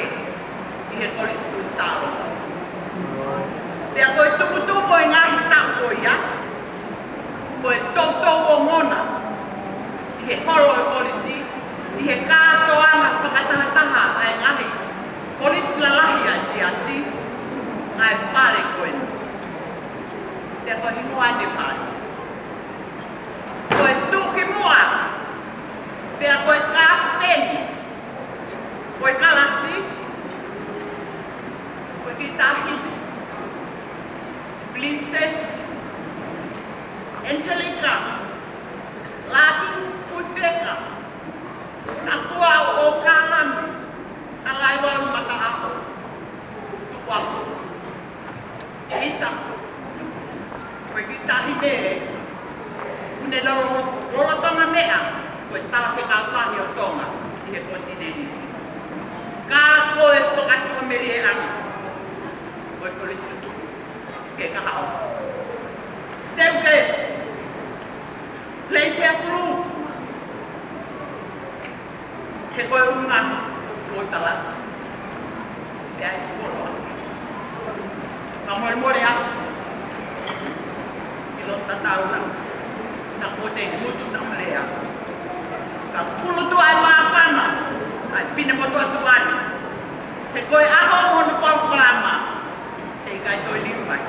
i he korisiku saro. Te a koe tukutuko e ngahi tau o ia. Mo e tautou o ngona. I he holo e korisi. I he kāto ama whakatahataha ai ngahi. Korisi la lahi ai siasi. Ai pare koe. Te koe hinua ne pare. Koe tuki mua. Te koe kāpeni. Koe kalasi. Koe kitahi. Princess. Angelica. Lagi Puteka. Nakua o kalami. Alai wau mata ako. Tukuaku. Isa. Koe kitahi nere. Une loro tonga mea. Koe tala ke kautahi o tonga. I he kontineni. Ka koe whakatu o meri e anga. Koe korisi tuku. Ke kahao. Seuke. Play fair through. Ke koe unga. Koe talas. Ke ai koroa. Mamore a. Ilo tatauna. Na kote mutu na marea. Ka pulutu ai maapana. pina mo to atuan. Te koe aho mo no pau kalama. Te kai toi limai.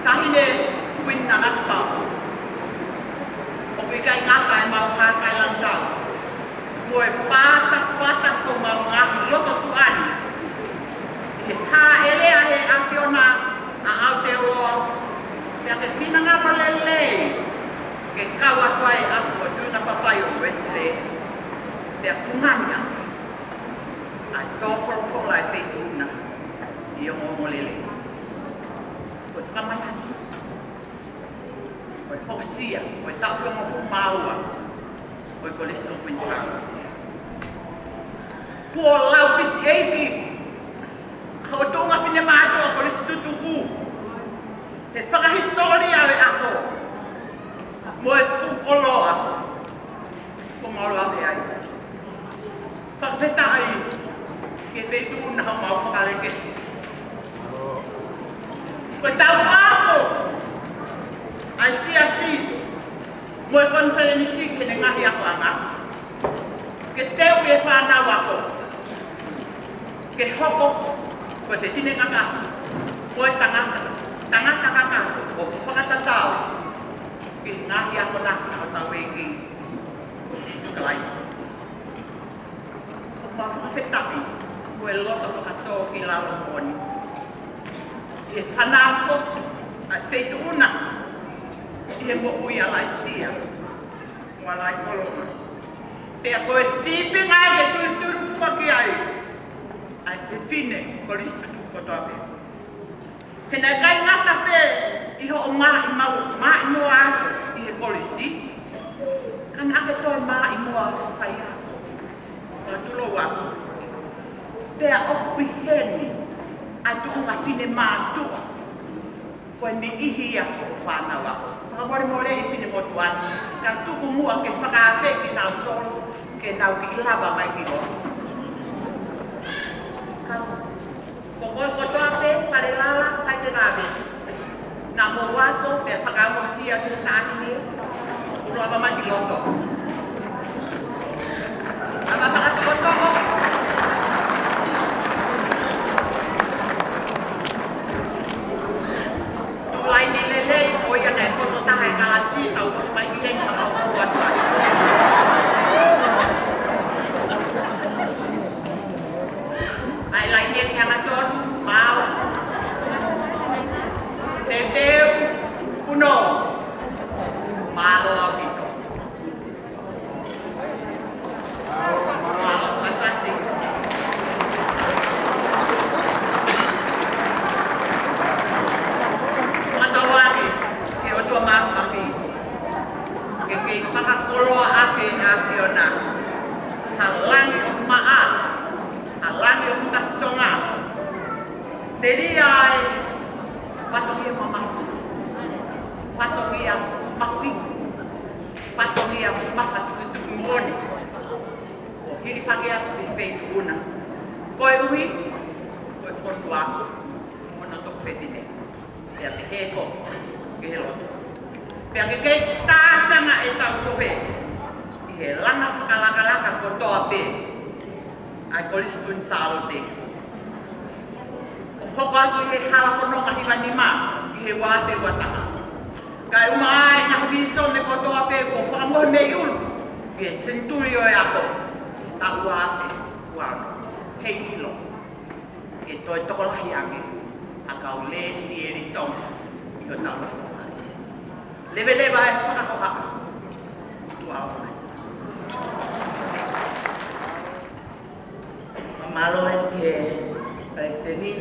Tahine win na nasta. O kai ngaka e mau kai lang tau. Moe pata ko mau ngahi loto tuan. He ha elea he akiona a Aotearoa. Pea ke pina ngā palele. Ke kawa tuai aku o tuna papai o Wesley. Pea kunganga. A tōkoro kola e whetuna. I o ngomolele. Koe kamanaki. Koe hosia. Koe tautonga fumaua. Koe kolesto pinsanga. Kua lau pisi eiki. Hau tunga pine mātua kolesto tuku. Te whakahistoria e ako. Mo e whukoloa. Ko maura te ai. Whakapeta ai. Ke te tūna hau mau whakarekesi. Koe tau ako. Ai si. Mo e konferenisi ke ne ngahi ako anga. Ke teu e whanau ako. Ke hoko. Koe te tine ngaka. Mo e tangata. Tangata kaka o whakatatau ki ngahi ako naki o tau eki o situ kalaisi. O mawhawhetaki ko e loto whakatō ki lau moni. I e whanako a wheitu una i he mo ui alai sia. Mua lai koloma. Pea ko e sipi ngai ke tūturu whaki ai. Ai te whine ko listu kotoa pea. Pena kai ngata pe i ho o mai mua ato i he polisi. Kana ake toi mai mua o whai ato. O tulo wako. Pea oku heni a tuunga tine mātua. Koe ni ihi ako o whanau ako. Pamore more i tine motuan. Ka tuku mua ke whakaate ki nau tolu. Ke nau ki ilaba mai ki ho. Koko kotoa pe pare lala kai te rawe. Nā mo wato pe whakamosia tu tāni ni. Uro aba mai ki loto. Aba whakatoko. Tulai ni lele o ia nei koto taha e kalasi tau koto mai ki heng whakau watua. Ai lai ni ki hanga tonu, mau. Teu, uno. Malo au kiso. Malo, fantastic. Matawaki, ke o tua maki. Ke whakakoloa ake o nā. Halangi o maa. Halangi o kastonga. Te ria ai patongia mamaku. Patongia mapi. Patongia masatutuku moni. O hiri whakea ki peitu una. Koe ui, koe kontu aku. Mono toku petine. Pea te heko, ke he loto. Pea ke kei tātanga e tau sohe. I he langa whakalaka kotoa pe. Ai kolistun saalote. O hoko atu i he hala kononga hiwa nima i he wate wataka. Kai uma ai na viso me kotoa pe ko whango me ulu. I he centurio e ako. Ta uate, uano, hei ilo. E toi toko lahi ake. A kau le sieri tonga i ho tau lahi. Leve e whakakohaka. Tu au mai. Malo e ke Palestini,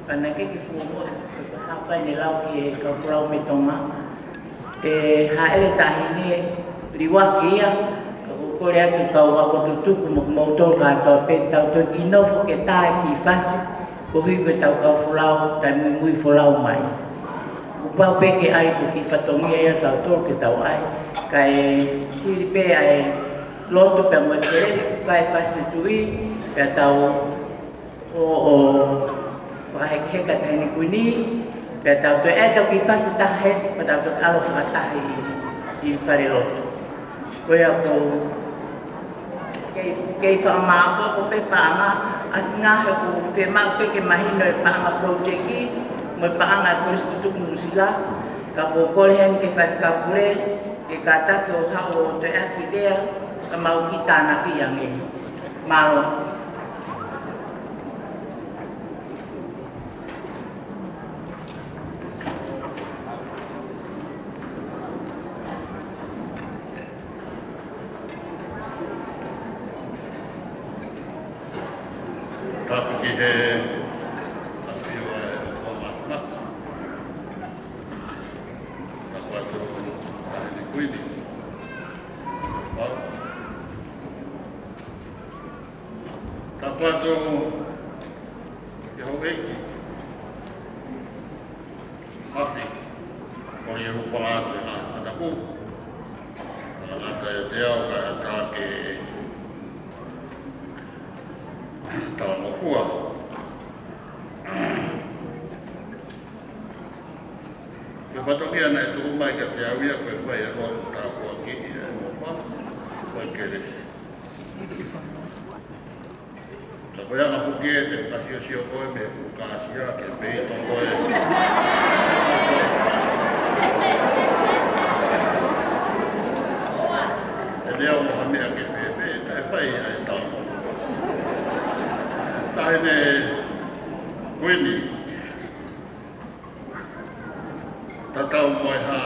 panake ki fumo, ke hapa ni lau ki ka pulau metonga. E haele tahini riwa kia, ka korea ki ka wa ko tutuku mo motor ka to pe tau to ino fo ke tai ki fasi, ko hi ko tau ka pulau tai mui pulau mai. Upau pe ke ai ko ki patongia ya tau to ke tau ai. Kai ki pe ai loto pe mo tere vai fasi tui. Pea tau o wahekeka tani kuni, pea tau to e tau ki whasi tahe, pea tau to alo whakatahe i whare loto. Koe ako kei whaamāko ko pe paanga asina he ko whema ke mahino e paanga projekti mo paanga Kristu Musila ka ko kolhen ke whakapure ke kata ke o hao o te aki dea ka mau ki tāna ki ange. Malo. Tapi he apio o mata. Tako atu ni kuini. Tako atu ke ho eki. Hapi. Kori e rupa atu e ata ku. Ala ngata e te au ka ata ke tala mokua. Ke patokia na e tuku mai ka te awia koe whai e roa ta kua ki e mopa. Koe kere. Ta koe ana puki e te pasio sio koe me kukasia ke peito koe. E lea o moha mea ke pepe, ta e whai a e tala mokua. Taine Winnie tatau moe ha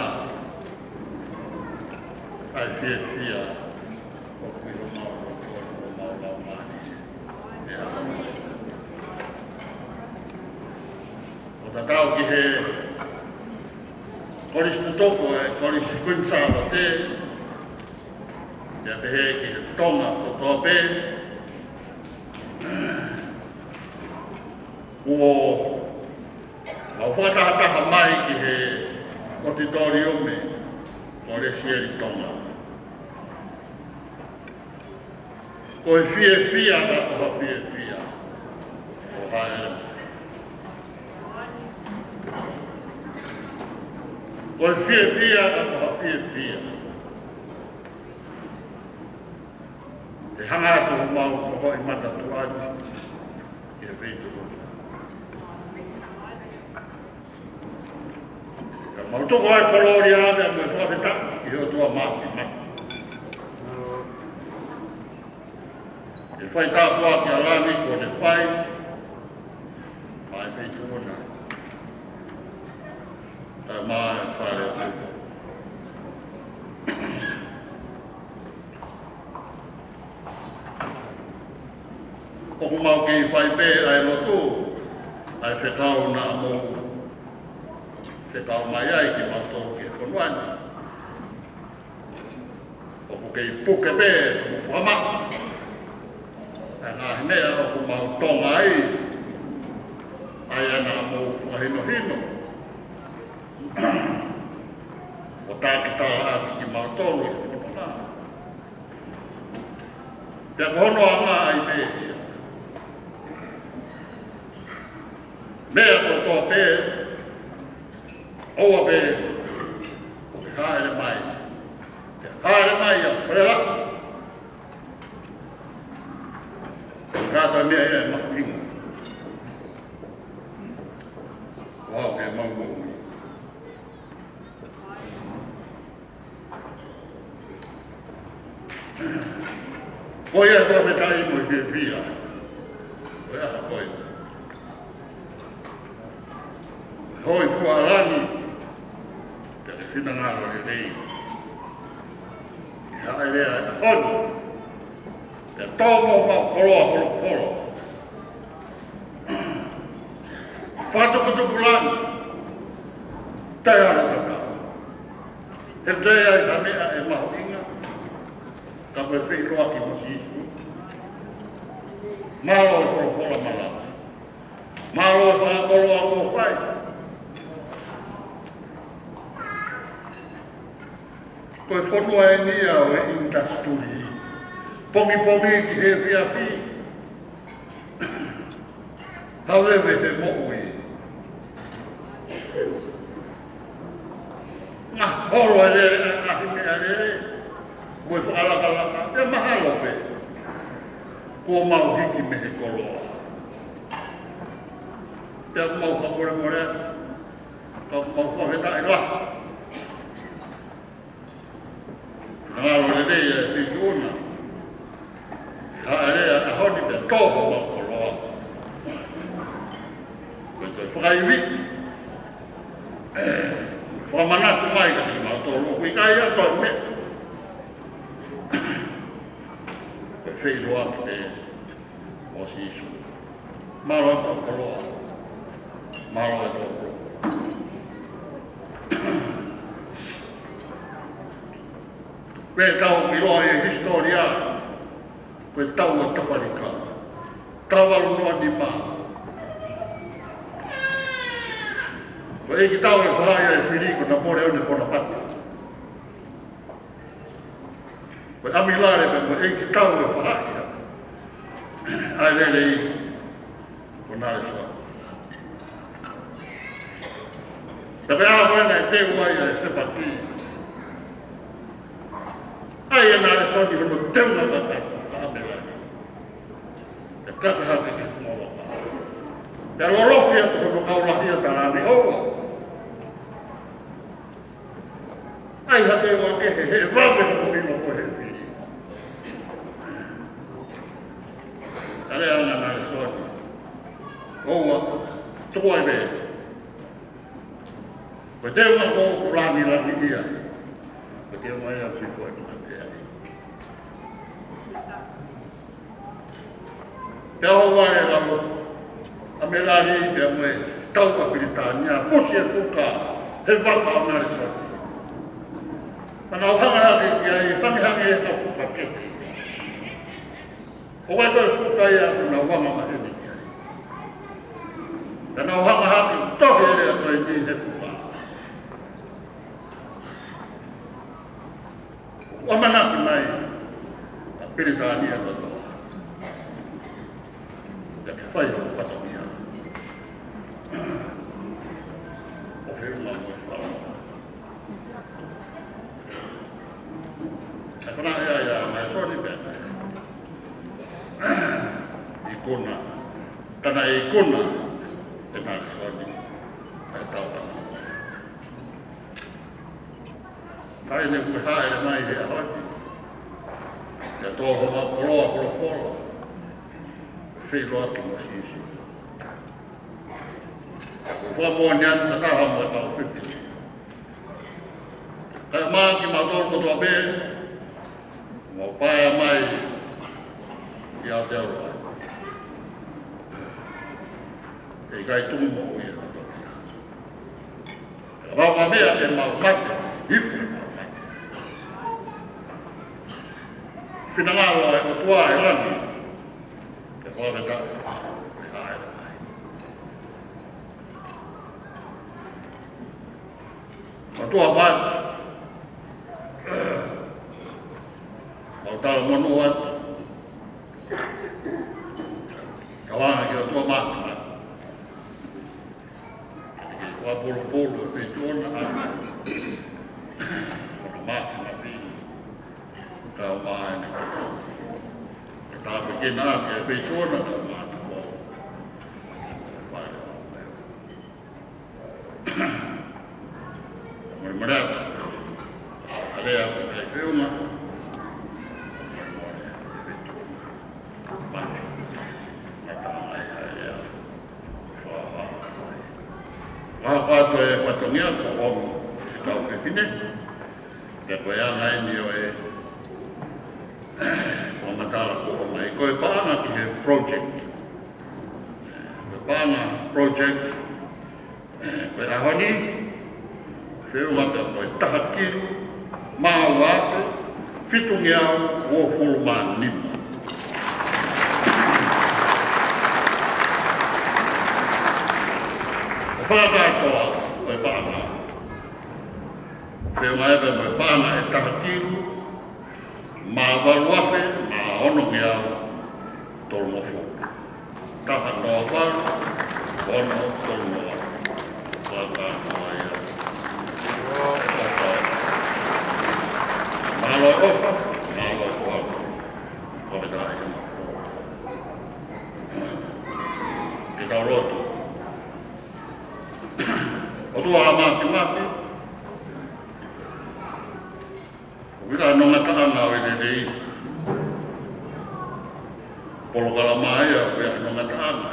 ai fia o kuiro mau o mau lau mani o tatau ki he koris tutoko e koris kunsava te ia te he ki he tonga o tope o au whakataha mai ki he kotitori ome o le sieri tonga. Ko e fia na ko ha fia o haere. Ko e fia na ko ha fia. Te hanga atu mau ko hoi mata tuani ki he veitu ome. Mau toko ai kolori ame me whaketa i o tua mati mati. E whai tāpua ki a lami ko ne whai, mai pei tūna. Tai mai e whare o tuko. Oku mau ki whai pē ai lotu, ai whetau na mou te tau mai ai ki mātou ki konuani. Oku kei puke pē, oku whama. E ngā hinea oku mau tonga ai. Ai ana mou whahino hino. O tākita ati ki mātou i konunga. Pea kohono a ngā ai pē. Mea ko tō pē, oa be o ke haere mai. Ke haere mai a whrera. Rata mea e mahinga. Wao ke maungoui. Koe e profetai mo i pia. Koe aha koe. Hoi kuarani. Whina ngāro e rei. I hae rea e honu. Te tōmo mau koroa. Whātukutukulani. Te ara taka. E rea i hamea e maho inga. Ka koe whi roa ki masisu. Mālo e koroa malama. Mālo e whaakoroa o whai. Koe whanua e nia o e industry. Pongi ki he whiapi. Haurewe he mo'ui. Ngā horo e rere, ngā hime e rere. Koe whaalaka, e mahalo pe. Ko mau hiki me he koloa. Pea ko mau kapore more, ka mau kawheta e raha. Ngaro le rei e tiki una. Ha e rea e honi pe toho mau koloa. Koe koe whakaiwi. Whamanatu mai ka ki mau tōru. Kui kai a tōru me. Koe wheiroa ki te osi isu. Maro e tau koloa. Maro e tau koloa. Koe tau ki roa e historia. Koe tau e taparika. Tawaru noa ni maa. Koe eki tau e whahaya e whiriko na more one kona pati. Koe amilare me koe eki tau e whahaya. Ai lele eki. Kona e soa. Tape a wena e te uai e se pati. Ai e nare soa ki hono teuna tatata. Amilare. E kaka hake ki kumola. Te lorofi atu hono kaulahia tarane oua. Ai hate wa ke he wawe hono mino ko he whiri. Tare ana nare soani. Oua, tukua e me. Koe te unga ko kurani rani ia. Koe te unga ea si koe kuna te ai. Te hoa e ramo. A me la ri te amoe tau ka Britania. Fosi e fuka he waka o nare soani. Ana o hanga hake ki ai, hangi e tau fuka keke. O wai koe fuka ia kuna wama maheni ki ai. Ana o hanga hake tohe ere ato e ni he fuka. O manaki mai, a Britania katoa. Ia ke whai o patamia. O he uma moe whala. E whana ea ia mai soni pēne. I kona. Tana e kona. E nare soni. E tau ana. Haere koe haere mai he ahoti. Te toho ma koroa korokola. Whiroa ki mo sisi. Kua mua nian ka taha mo e pao whipi. Kai maa ki ma toro kotoa bē. Mo paia mai i Aotearoa. E kai tumu mo ui e katoa. E rama mea e mau mate. Hifu e mau mate. Whinangalo e otua e rani. E whaweta e haere mai. Otua mate. Mau tala mono atu. Kawanga ki otua mate mai. Ki kua polo polo e peituona ana. Kono mate mai pini. Kau mai ne kato. E tāpe ke nā ke e peituona kau mate mo. Pai o mai. Mori marata. Alea ko kai peuma. Whakato e patongia ko omu e kau ke pine. Te koe anga e ni o e whamatala ko o mai. Koe paana ki he project. Koe paana project. Koe ahoni. Whiumata koe tahakiru. Maa wate. Fitungi au o fulman nima. Whakatoa koe paana. Whiunga ewe koe paana e tahakiru. Maa waruape, maa onongi au. Tolu mo fuku. Taha noa waru. Ono tolu mo waru. Whakatoa ia. Malo ofa, malo ofa. Koe taha ia. ke tau roto. O tua maki maki. O wika nonga taanga o ene rei. Polo kala maia o wika nonga taanga.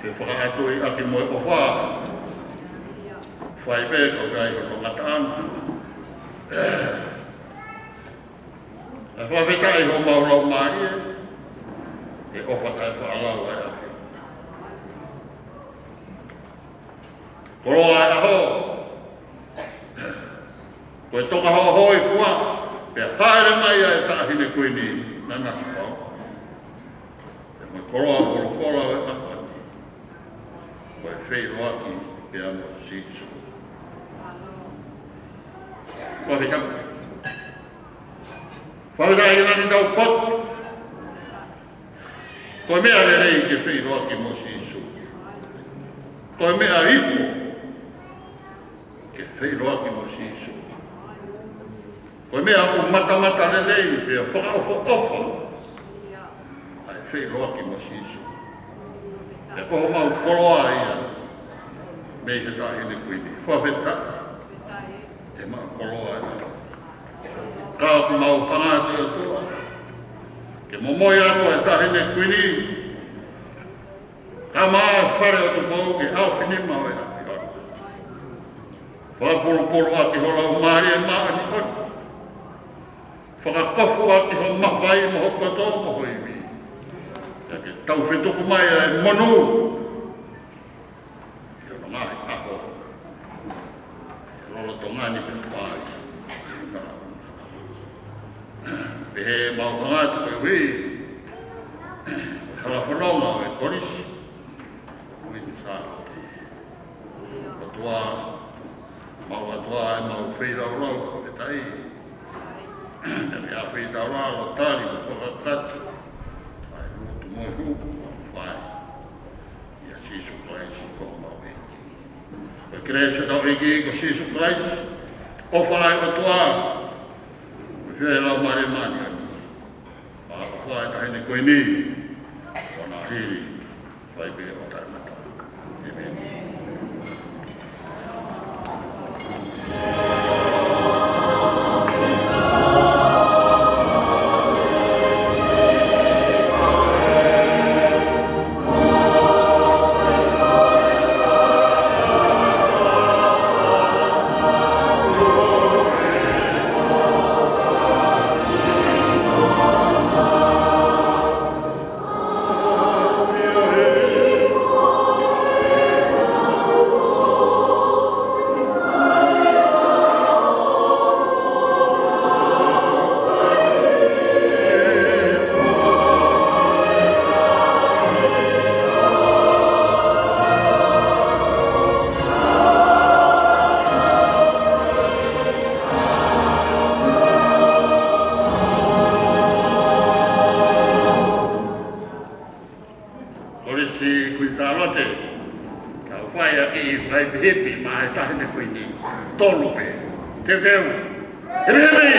Te whakaatu i aki moe o whaa. Whai pēka o kai o nonga taanga. E whawhetai ho maurau maari e whawhetai whaalau e ake. Koroa e aho. Koe tonga ho hoi kua. Pea haere mai e tahine koe ni nana whao. E mai koroa koro kora e ake. Koe whei roaki e amo sitsu. Whawhetai. Whawhetai e nani tau potu. Koe mea le rei ke whei roaki mo sitsu. Koe mea ipo. Ke whei roaki mo sitsu. Koe mea o mata le rei pea whakaofo. Ai whei roaki mo sitsu. E koho mau koroa ia. Mei he tahine kuini. Whawhetai. E maa koroa ia. Kā ku mau whangāti o tua. Ke momoi ako e tahine kuini. Ka maa whare o tu pou ke au whinima o e haki hori. Whakaporo ati hola o maari e maa ni hori. Whakakofu ati ho mawhai mo hoko tō mo hoi mi. Ia ke tau whetuku mai e monu. Ia no ngahi ako. Ia lolo tō ngani pe whai. Pehe mau hangātu koe hui. Whakawhanonga o e korisi. Mau atua e mau wheirau rau e tai. E mea wheirau rau o tari o whakakatu. Ai rotu moi huku o whai. Ia Sisu Christ ko mau e. Koe kresu tau eki ko Sisu Christ. O whai o tua. Koe whie lau mare mani ani. Maa whai tahine koe ni. Kona hiri. Whai be o taimata. Amen. Hippie, maar het is niet goed. Tollope. Teu. Hippie.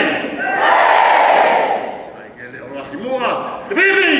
Ai, que le ora simua. Hippie.